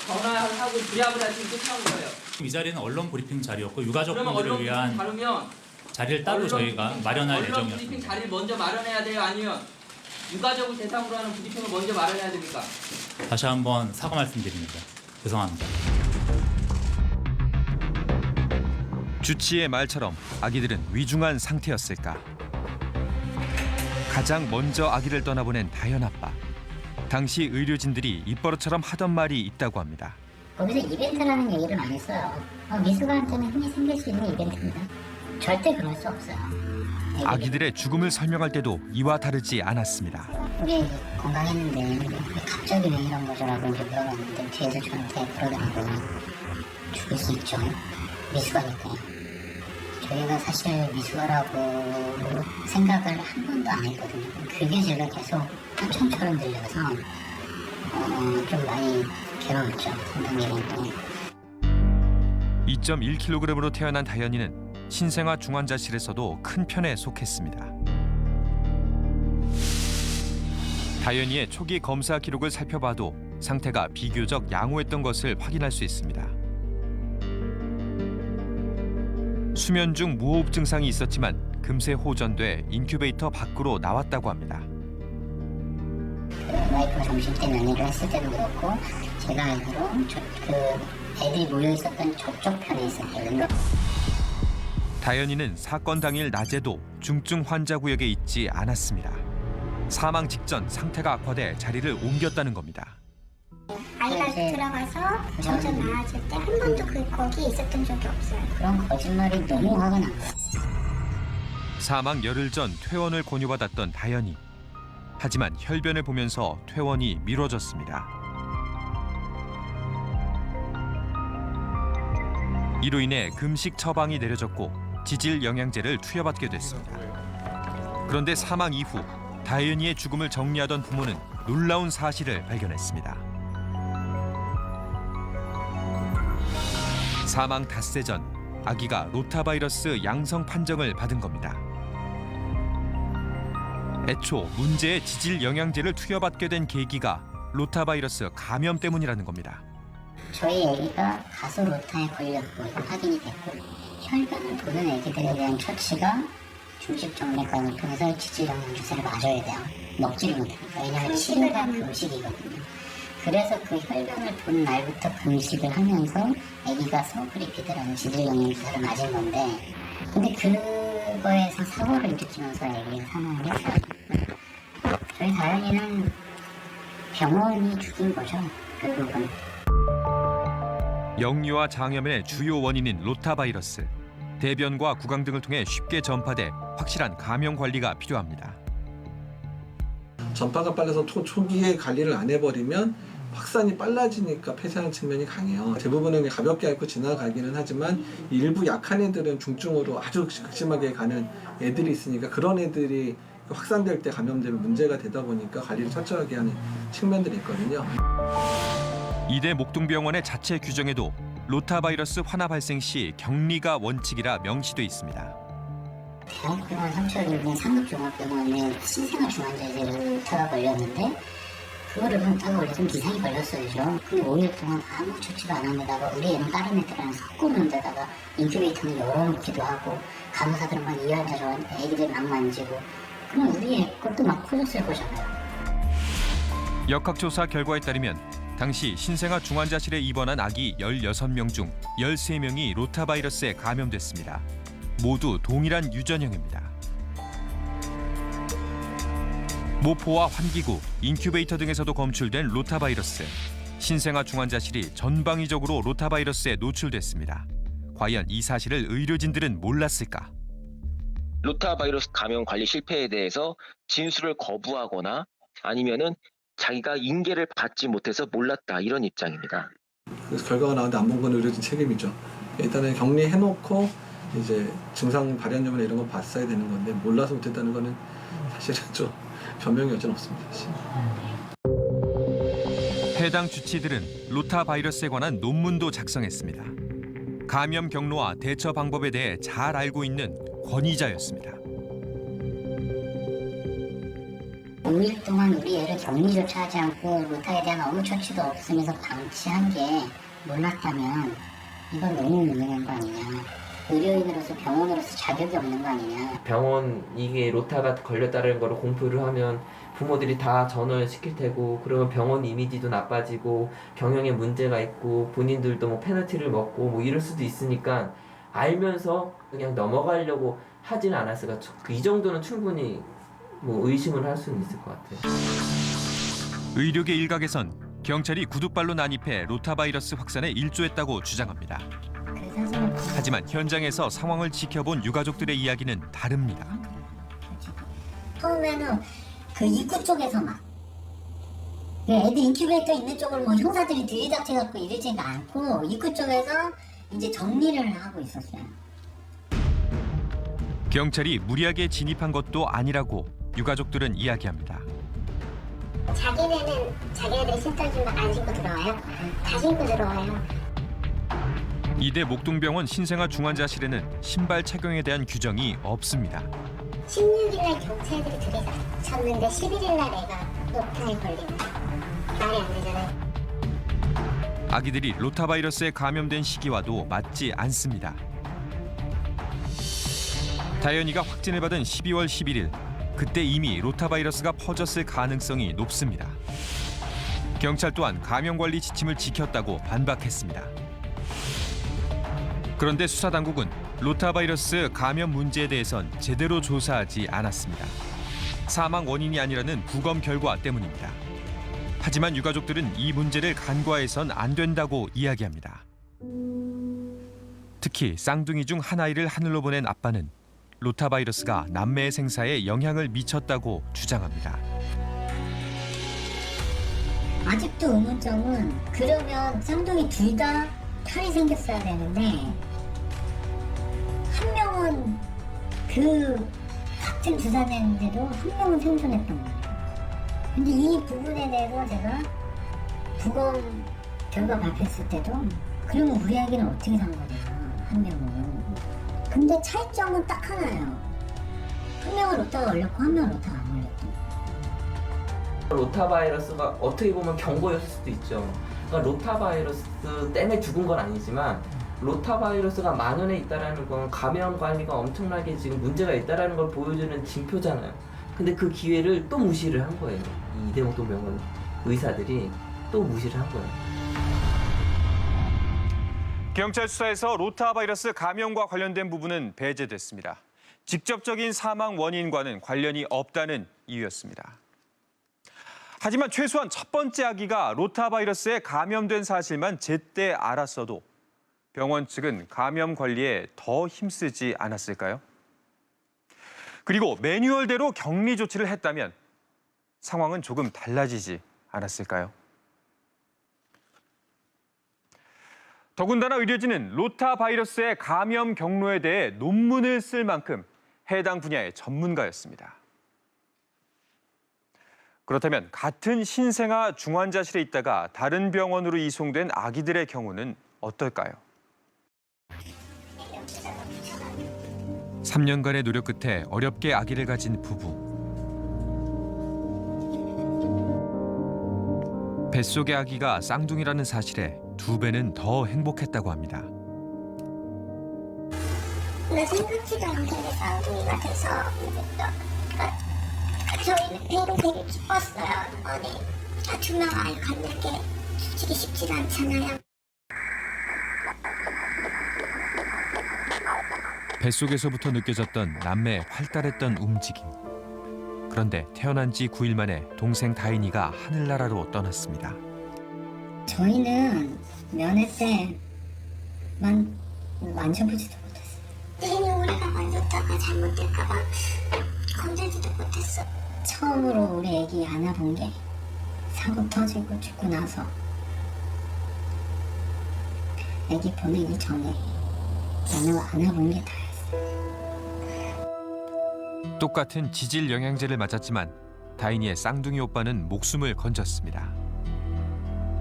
전화하고 부랴부랴 지금 끝난 거예요. 이 자리는 언론 브리핑 자리였고 그러면 유가족분들을 언론 위한 브리핑 다르면 자리를 따로 저희가 마련할 언론 예정이었습니다. 브리핑 자리를 먼저 마련해야 돼요? 아니면 유가족을 대상으로 하는 브리핑을 먼저 마련해야 됩니까? 다시 한번 사과 말씀드립니다. 죄송합니다. 주치의 말처럼 아기들은 위중한 상태였을까? 가장 먼저 아기를 떠나보낸 다현 아빠. 당시 의료진들이 입버릇처럼 하던 말이 있다고 합니다. 거기서 이벤트라는 얘기를 안 했어요. 미숙아한테는 힘이 생길 수 있는 이벤트입니다. 절대 그럴 수 없어요. 아기들의 죽음을 설명할 때도 이와 다르지 않았습니다. 우리 건강했는데 갑자기 왜 이런 거죠라고 이제 물어봤는데 뒤에서 저한테 그러더라고요. 죽을 수 있죠. 미숙하니까요. 저희가 사실 미숙하라고 생각을 한 번도 안 했거든요. 그게 제가 계속 한청처럼 들려서 좀 많이 괴로웠죠. 상당히 동안. 2.1kg으로 태어난 다현이는 신생아 중환자실에서도 큰 편에 속했습니다. 다현이의 초기 검사 기록을 살펴봐도 상태가 비교적 양호했던 것을 확인할 수 있습니다. 수면 중 무호흡 증상이 있었지만 금세 호전돼 인큐베이터 밖으로 나왔다고 합니다. 와이프가 점심때 면회를 했을 때도 그렇고 제가 알기로 애들이 모여 있었던 저쪽 편에 있었거든요. 다현이는 사건 당일 낮에도 중증 환자 구역에 있지 않았습니다. 사망 직전 상태가 악화돼 자리를 옮겼다는 겁니다. 아이가 들어가서 점점 나아질 때 한 번도 거기에 있었던 적이 없어요. 그런 거짓말이 너무 화가 난 거예요. 사망 열흘 전 퇴원을 권유받았던 다현이. 하지만 혈변을 보면서 퇴원이 미뤄졌습니다. 이로 인해 금식 처방이 내려졌고 지질 영양제를 투여받게 됐습니다. 그런데 사망 이후 다현이의 죽음을 정리하던 부모는 놀라운 사실을 발견했습니다. 사망 닷새 전 아기가 로타바이러스 양성 판정을 받은 겁니다. 애초 문제의 지질 영양제를 투여받게 된 계기가 로타바이러스 감염 때문이라는 겁니다. 저희 아기가 가수 로타에 걸렸고 확인이 됐고 혈변을 보는 아기들에 대한 처치가 중식정맥과 통해서 지질 영양주사를 맞아야 돼요. 먹지를 못해요. 왜냐하면 치료가 금식이거든요. 그래서 그 혈변을 본 날부터 금식을 하면서 아기가 서브리피드라는 지질 영양주사를 맞은 건데 근데 그거에서 사고를 일으키면서 아기가 사망을 했어요. 저희 다현이는 병원이 죽인 거죠. 결국은. 영유아 장염의 주요 원인인 로타바이러스. 대변과 구강 등을 통해 쉽게 전파돼 확실한 감염 관리가 필요합니다. 전파가 빨라서 초기에 관리를 안 해버리면 확산이 빨라지니까 폐쇄하는 측면이 강해요. 대부분은 가볍게 앓고 지나가기는 하지만 일부 약한 애들은 중증으로 아주 극심하게 가는 애들이 있으니까 그런 애들이 확산될 때 감염되면 문제가 되다 보니까 관리를 철저하게 하는 측면들이 있거든요. 이대 목동병원의 자체 규정에도 로타바이러스 환아 발생 시 격리가 원칙이라 명시돼 있습니다. 대학병원 삼척이는 상급종합병원에 신생아 중환자제가 걸렸는데 그거를 하고 원래 좀 이상이 걸렸어요. 근데 5일 동안 아무 조치도 안 합니다가 우리 애는 다른 애들이랑 섞어놓은 데다가 인큐베이터는 열어놓기도 하고 간호사들은 막 이 환자 저 애기들 막 만지고 그럼 우리 애 것도 막 퍼졌을 거잖아요. 역학조사 결과에 따르면 당시 신생아 중환자실에 입원한 아기 16명 중 13명이 로타바이러스에 감염됐습니다. 모두 동일한 유전형입니다. 모포와 환기구, 인큐베이터 등에서도 검출된 로타바이러스. 신생아 중환자실이 전방위적으로 로타바이러스에 노출됐습니다. 과연 이 사실을 의료진들은 몰랐을까? 로타바이러스 감염 관리 실패에 대해서 진술을 거부하거나 아니면은 자기가 인계를 받지 못해서 몰랐다 이런 입장입니다. 그래서 결과가 나오는데 안 본 건 의료진 책임이죠. 일단은 격리해놓고 이제 증상 발현 여부나 이런 거 봤어야 되는 건데 몰라서 못했다는 거는 사실은 좀 변명이 여전 없습니다. 사실. 해당 주치들은 로타바이러스에 관한 논문도 작성했습니다. 감염 경로와 대처 방법에 대해 잘 알고 있는 권위자였습니다. 5일 동안 우리 애를 격리조차 하지 않고 로타에 대한 아무 처치도 없으면서 방치한 게 몰랐다면 이건 너무 무능한 거 아니냐. 의료인으로서 병원으로서 자격이 없는 거 아니냐. 병원 이게 로타가 걸렸다는 걸 공표를 하면 부모들이 다 전화를 시킬 테고 그러면 병원 이미지도 나빠지고 경영에 문제가 있고 본인들도 뭐 페널티를 먹고 뭐 이럴 수도 있으니까 알면서 그냥 넘어가려고 하진 않았어요. 이 정도는 충분히 뭐 의심을 할 수는 있을 것 같아요. 의료계 일각에선 경찰이 구둣발로 난입해 로타바이러스 확산에 일조했다고 주장합니다. 하지만 현장에서 상황을 지켜본 유가족들의 이야기는 다릅니다. 처음에는 그 입구 쪽에서만 애들 인큐베이터 있는 쪽으로 뭐 형사들이 들이닥쳐갖고 이러지가 않고 입구 쪽에서 이제 정리를 하고 있었어요. 경찰이 무리하게 진입한 것도 아니라고 유가족들은 이야기합니다. 자기네는 자기네들 신발 좀 안 신고 들어와요? 다 신고 들어와요. 이대 목동병원 신생아 중환자실에는 신발 착용에 대한 규정이 없습니다. 16일날 경찰들이 들이닥쳤는데 11일날 애가 로타에 걸리는 말이 안 되잖아요. 아기들이 로타바이러스에 감염된 시기와도 맞지 않습니다. 다현이가 확진을 받은 12월 11일, 그때 이미 로타바이러스가 퍼졌을 가능성이 높습니다. 경찰 또한 감염관리 지침을 지켰다고 반박했습니다. 그런데 수사당국은 로타바이러스 감염 문제에 대해선 제대로 조사하지 않았습니다. 사망 원인이 아니라는 부검 결과 때문입니다. 하지만 유가족들은 이 문제를 간과해선 안 된다고 이야기합니다. 특히 쌍둥이 중 한 아이를 하늘로 보낸 아빠는 로타바이러스가 남매 생사에 영향을 미쳤다고 주장합니다. 아직도 의문점은 그러면 쌍둥이 둘 다 탈이 생겼어야 되는데 한 명은 그 같은 주사 냈는데도 한 명은 생존했던 거예요. 근데 이 부분에 대해서 제가 부검 결과 발표했을 때도 그러면 우리 아기는 어떻게 산 거냐, 한 명은. 근데 차이점은 딱 하나예요. 한 명은 로타가 걸렸고 한 명은 로타가 안 걸렸던. 로타바이러스가 어떻게 보면 경고였을 수도 있죠. 그러니까 로타바이러스 때문에 죽은 건 아니지만 로타바이러스가 만연해 있다는 건 감염 관리가 엄청나게 지금 문제가 있다는 걸 보여주는 징표잖아요. 근데 그 기회를 또 무시를 한 거예요. 이 이대목동병원 의사들이 또 무시를 한 거예요. 경찰 수사에서 로타바이러스 감염과 관련된 부분은 배제됐습니다. 직접적인 사망 원인과는 관련이 없다는 이유였습니다. 하지만 최소한 첫 번째 아기가 로타바이러스에 감염된 사실만 제때 알았어도 병원 측은 감염 관리에 더 힘쓰지 않았을까요? 그리고 매뉴얼대로 격리 조치를 했다면 상황은 조금 달라지지 않았을까요? 더군다나 의료진은 로타바이러스의 감염 경로에 대해 논문을 쓸 만큼 해당 분야의 전문가였습니다. 그렇다면 같은 신생아 중환자실에 있다가 다른 병원으로 이송된 아기들의 경우는 어떨까요? 3년간의 노력 끝에 어렵게 아기를 가진 부부. 뱃속의 아기가 쌍둥이라는 사실에 2배는 더 행복했다고 합니다. 나 생각지도 않게 쌍둥이가 돼서 저희는 되게 기뻤어요. 아니, 2명 아이 갖는 게 솔직히 쉽지가 않잖아요. 뱃속에서부터 느껴졌던 남매의 활달했던 움직임. 그런데 태어난 지 9일 만에 동생 다인이가 하늘나라로 떠났습니다. 저희는 면회 때만 만져보지도 못했어요. 괜히 우리가 만졌다가 잘못될까봐 건들지도 못했어. 처음으로 우리 애기 안아본 게 사고 터지고 죽고 나서 애기 보내기 전에 안아본 게 다였어요. 똑같은 지질 영양제를 맞았지만 다인이의 쌍둥이 오빠는 목숨을 건졌습니다.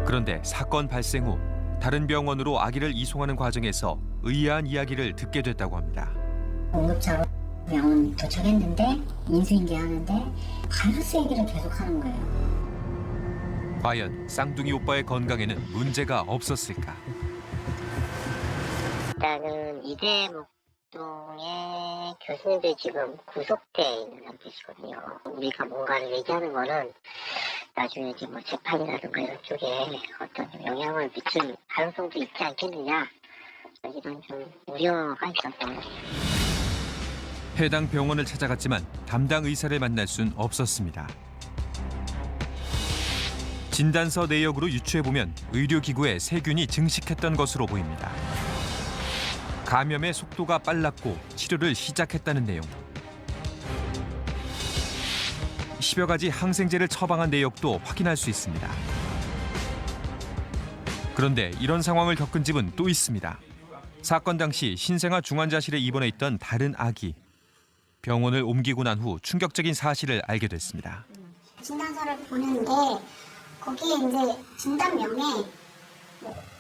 그런데 사건 발생 후 다른 병원으로 아기를 이송하는 과정에서 의아한 이야기를 듣게 됐다고 합니다. 응급차로 병원 도착했는데 인수인계하는데 바이러스 얘기를 계속 하는 거예요. 과연 쌍둥이 오빠의 건강에는 문제가 없었을까? 일단은 이대목동의 교수님들이 지금 구속돼 있는 상태시거든요. 우리가 뭔가를 얘기하는 거는 나중에 이제 뭐 재판이라든가 이런 쪽에 어떤 영향을 미칠 가능성도 있지 않겠느냐, 이런 좀 우려가 있었던 거죠. 해당 병원을 찾아갔지만 담당 의사를 만날 순 없었습니다. 진단서 내역으로 유추해보면 의료기구에 세균이 증식했던 것으로 보입니다. 감염의 속도가 빨랐고 치료를 시작했다는 내용. 10여 가지 항생제를 처방한 내역도 확인할 수 있습니다. 그런데 이런 상황을 겪은 집은 또 있습니다. 사건 당시 신생아 중환자실에 입원해 있던 다른 아기. 병원을 옮기고 난 후 충격적인 사실을 알게 됐습니다. 진단서를 보는데 거기에 이제 진단명에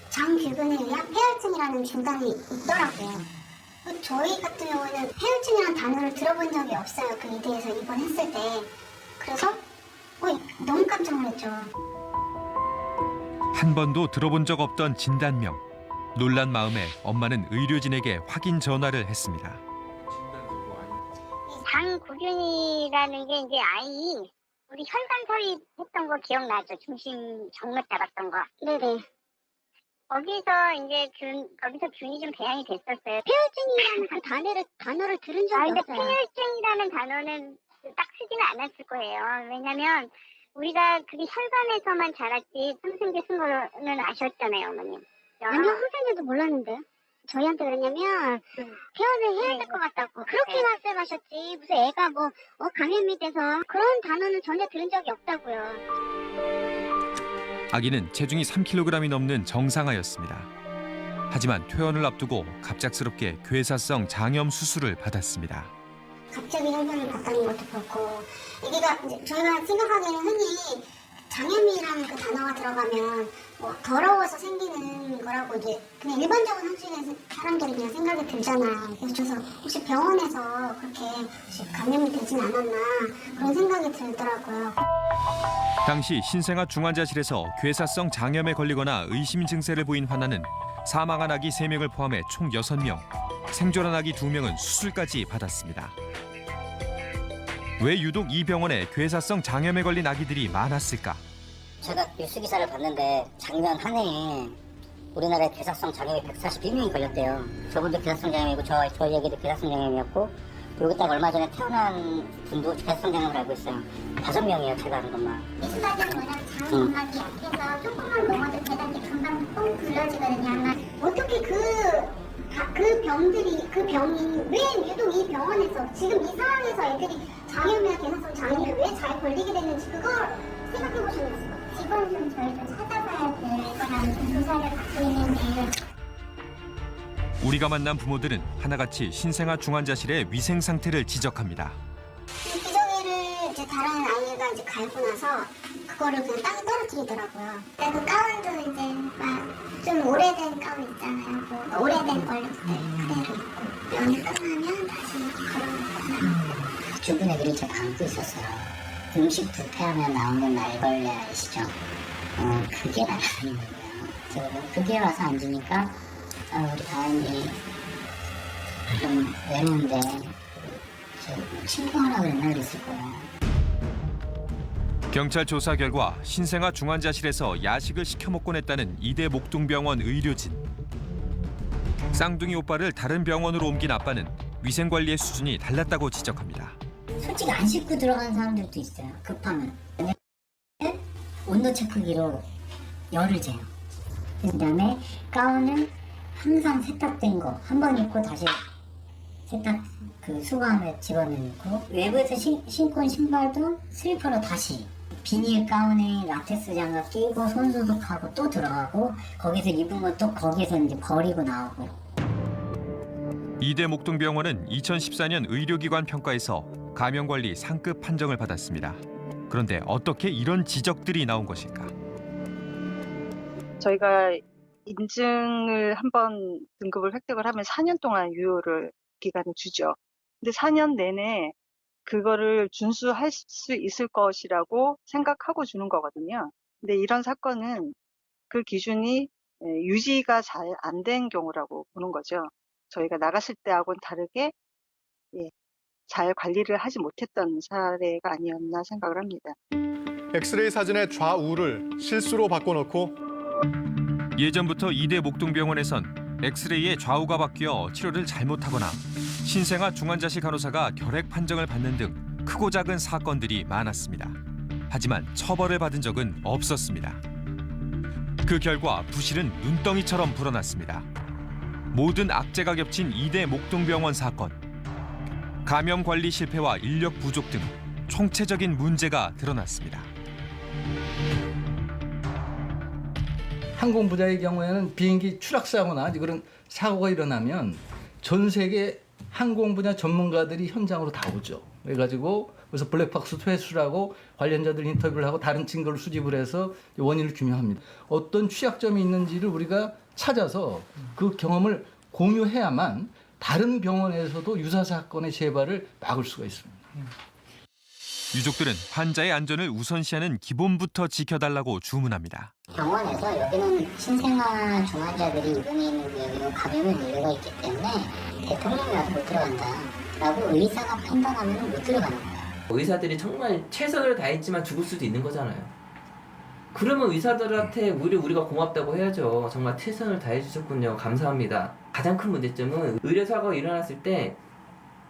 장규근에 의한 폐혈증이라는 진단이 있더라고요. 저희 같은 경우는 폐혈증이라는 단어를 들어본 적이 없어요. 그 이대에서 입원했을 때. 그래서 너무 깜짝 놀랐죠. 한 번도 들어본 적 없던 진단명. 놀란 마음에 엄마는 의료진에게 확인 전화를 했습니다. 장구균이라는 게 이제 아이 우리 혈관소리 했던 거 기억나죠? 중심 정맥 잡았던 거. 네네. 거기서 이제 거기서 균이 좀 배양이 됐었어요. 폐혈증이라는 그 단어를 들은 적이 없어요. 근데 폐혈증이라는 단어는 딱 쓰지는 않았을 거예요. 왜냐면 우리가 그게 혈관에서만 자랐지 항생제 쓴 거는 아셨잖아요, 어머님. 아니요, 항생제도 몰랐는데. 저희한테 그러냐면 퇴원을 해야 될 것 같다고 그렇게 말씀하셨지. 무슨 애가 감염이 돼서 그런 단어는 전혀 들은 적이 없다고요. 아기는 체중이 3kg이 넘는 정상아였습니다. 하지만 퇴원을 앞두고 갑작스럽게 괴사성 장염 수술을 받았습니다. 갑자기 혈관을 봤다는 것도 그렇고 여기가 이제 저희가 생각하기에는 흔히 장염이라는 그 단어가 들어가면 더러워서 생기는 거라고 이제 그냥 일반적인 한식의 사람들이 그냥 생각이 들잖아요. 그래서 혹시 병원에서 그렇게 혹시 감염이 되진 않았나 그런 생각이 들더라고요. 당시 신생아 중환자실에서 괴사성 장염에 걸리거나 의심 증세를 보인 환자는 사망한 아기 3명을 포함해 총 6명, 생존한 아기 2명은 수술까지 받았습니다. 왜 유독 이 병원에 괴사성 장염에 걸린 아기들이 많았을까? 제가 뉴스 기사를 봤는데 작년 한 해에 우리나라에 괴사성 장염이 142명이 걸렸대요. 저분도 괴사성 장염이고 저희 애기도 괴사성 장염이었고 그리고 딱 얼마 전에 태어난 분도 괴사성 장염을 알고 있어요. 5명이에요, 제가 아는 것만. 이수가들은 워낙 장건강이 약해서 조금만 먹어도 배당이 금방 뻥 굴러지거든요. 아마 어떻게 그 병이 왜 유독 이 병원에서 지금 이 상황에서 애들이 장염이나 괴사성 장염이 왜 잘 걸리게 됐는지 그걸 생각해 보셨어요? 이건 좀 저희도 찾아봐야 될 거라는 조사를 받고 있는데 우리가 만난 부모들은 하나같이 신생아 중환자실의 위생 상태를 지적합니다. 기저귀를 이제 다른 아이가 이제 갈고 나서 그거를 그냥 땅에 떨어뜨리더라고요. 그 가운도 이제 막 좀 오래된 가운 있잖아요. 오래된 걸렸을 때 그대로 입고 면이 끝나면 다시 걸어놓고 주변 애들이 제가 안고 있었어요. 음식 부패하면 나오는 날벌레 아시죠? 그게 나타나는 거예요. 그게 와서 앉으니까 우리 다은이 좀 외로운데 친구 하나 그랬나 그랬을 거예요. 경찰 조사 결과 신생아 중환자실에서 야식을 시켜 먹곤 했다는 이대 목동병원 의료진. 쌍둥이 오빠를 다른 병원으로 옮긴 아빠는 위생관리의 수준이 달랐다고 지적합니다. 솔직히 안 씻고 들어가는 사람들도 있어요. 급하면. 온도 체크기로 열을 재요. 그다음에 가운은 항상 세탁된 거 한 번 입고 다시 세탁 수거함에 집어넣고 외부에서 신고 온 신발도 슬리퍼로 다시 비닐 가운에 라텍스 장갑 끼고 손소독하고 또 들어가고 거기서 입은 건 또 거기서 이제 버리고 나오고. 이대 목동병원은 2014년 의료기관 평가에서 감염관리 상급 판정을 받았습니다. 그런데 어떻게 이런 지적들이 나온 것일까? 저희가 인증을 한번 등급을 획득을 하면 4년 동안 유효를 기간을 주죠. 근데 4년 내내 그거를 준수할 수 있을 것이라고 생각하고 주는 거거든요. 근데 이런 사건은 그 기준이 유지가 잘 안 된 경우라고 보는 거죠. 저희가 나갔을 때하고는 다르게 잘 관리를 하지 못했던 사례가 아니었나 생각을 합니다. 엑스레이 사진의 좌우를 실수로 바꿔놓고 예전부터 이대 목동병원에선 엑스레이의 좌우가 바뀌어 치료를 잘못하거나 신생아 중환자실 간호사가 결핵 판정을 받는 등 크고 작은 사건들이 많았습니다. 하지만 처벌을 받은 적은 없었습니다. 그 결과 부실은 눈덩이처럼 불어났습니다. 모든 악재가 겹친 이대 목동병원 사건. 감염 관리 실패와 인력 부족 등 총체적인 문제가 드러났습니다. 항공부자의 경우에는 비행기 추락사고나 그런 사고가 일어나면 전 세계 항공분야 전문가들이 현장으로 다 오죠. 그래가지고 그래서 블랙박스 퇴수라고 관련자들 인터뷰를 하고 다른 증거를 수집을 해서 원인을 규명합니다. 어떤 취약점이 있는지를 우리가 찾아서 그 경험을 공유해야만 다른 병원에서도 유사 사건의 재발을 막을 수가 있습니다. 유족들은 환자의 안전을 우선시하는 기본부터 지켜달라고 주문합니다. 병원에서 여기는 신생아 중환자들이 입원해 있는 여기는 감염의 우려가 있기 때문에 대통령이라도 못 들어간다라고 의사가 판단하면 못 들어가는 거예요. 의사들이 정말 최선을 다했지만 죽을 수도 있는 거잖아요. 그러면 의사들한테 오히려 우리가 고맙다고 해야죠. 정말 최선을 다해주셨군요. 감사합니다. 가장 큰 문제점은 의료사고가 일어났을 때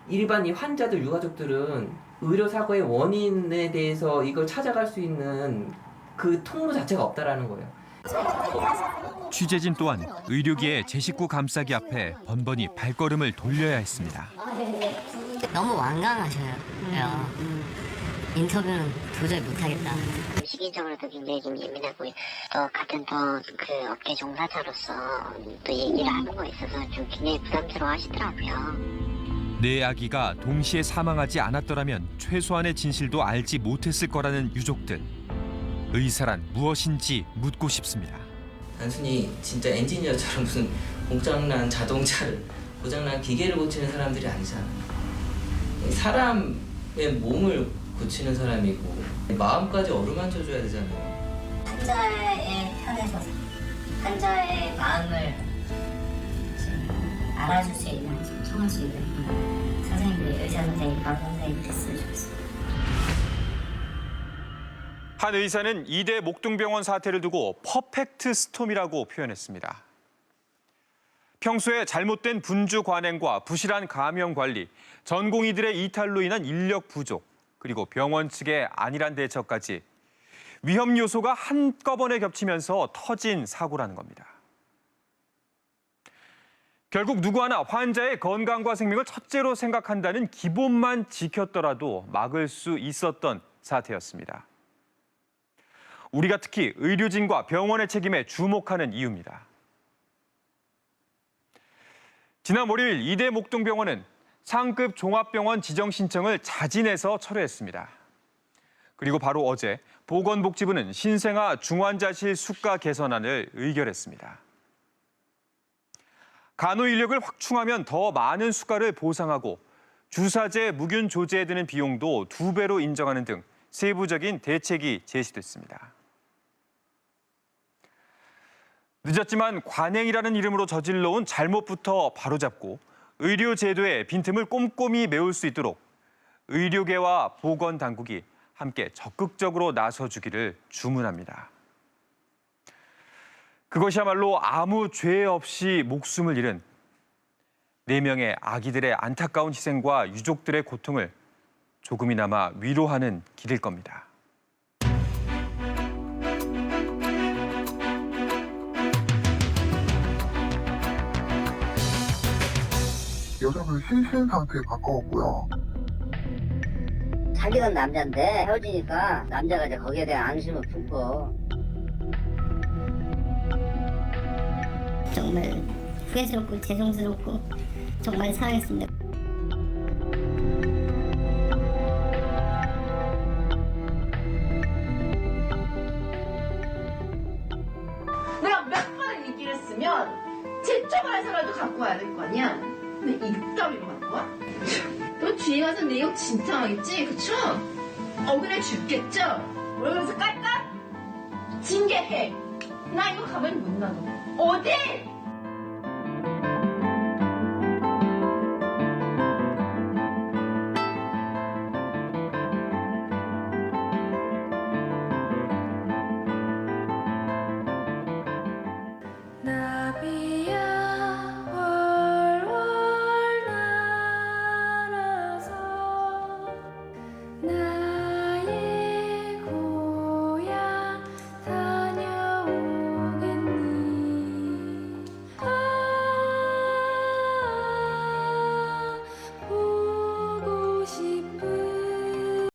일반 이 환자들 유가족들은 의료사고의 원인에 대해서 이걸 찾아갈 수 있는 그 통로 자체가 없다라는 거예요. 취재진 또한 의료계의 제 식구 감싸기 앞에 번번이 발걸음을 돌려야 했습니다. 너무 완강하셔요. 인터뷰는 도저히 못하겠다. 시기적으로도 굉장히 좀 예민하고 또 같은 또 그 업계 종사자로서 또 얘기를 하는 거에 있어서 좀 굉장히 부담스러워 하시더라고요. 내 아기가 동시에 사망하지 않았더라면 최소한의 진실도 알지 못했을 거라는 유족들. 의사란 무엇인지 묻고 싶습니다. 단순히 진짜 엔지니어처럼 무슨 공장난 자동차를 고장난 기계를 고치는 사람들이 아니잖아요. 사람의 몸을 고치는 사람이고 마음까지 어루만져줘야 되잖아요. 환자의 편에 서서 환자의 마음을 알아줄 수 있는, 청할 수 있는 선생님들이, 의사 선생님, 간 선생님이 됐으면 좋겠습니다. 한 의사는 이대 목동병원 사태를 두고 퍼펙트 스톰이라고 표현했습니다. 평소에 잘못된 분주 관행과 부실한 감염 관리, 전공의들의 이탈로 인한 인력 부족, 그리고 병원 측의 안일한 대처까지 위험 요소가 한꺼번에 겹치면서 터진 사고라는 겁니다. 결국 누구 하나 환자의 건강과 생명을 첫째로 생각한다는 기본만 지켰더라도 막을 수 있었던 사태였습니다. 우리가 특히 의료진과 병원의 책임에 주목하는 이유입니다. 지난 월요일 이대 목동병원은 상급 종합병원 지정 신청을 자진해서 철회했습니다. 그리고 바로 어제 보건복지부는 신생아 중환자실 수가 개선안을 의결했습니다. 간호 인력을 확충하면 더 많은 수가를 보상하고 주사제 무균 조제에 드는 비용도 2배로 인정하는 등 세부적인 대책이 제시됐습니다. 늦었지만 관행이라는 이름으로 저질러온 잘못부터 바로잡고 의료 제도의 빈틈을 꼼꼼히 메울 수 있도록 의료계와 보건당국이 함께 적극적으로 나서주기를 주문합니다. 그것이야말로 아무 죄 없이 목숨을 잃은 4명의 아기들의 안타까운 희생과 유족들의 고통을 조금이나마 위로하는 길일 겁니다. 여자는 실신 상태에 가까웠고요. 자기는 남자인데 헤어지니까 남자가 이제 거기에 대한 안심을 품고. 정말 후회스럽고 죄송스럽고 정말 사랑했습니다. 내가 몇 번을 얘기를 했으면 제초반의 생활도 갖고 와야 될 거 아니야? 근데 이따위로 갖고 와? 너 뒤에 가서 내 욕 진짜 하겠지? 그쵸? 억울해 죽겠죠? 그러면서 깔깔? 징계해. 나 이거 가만히 못 놔둬. 어디?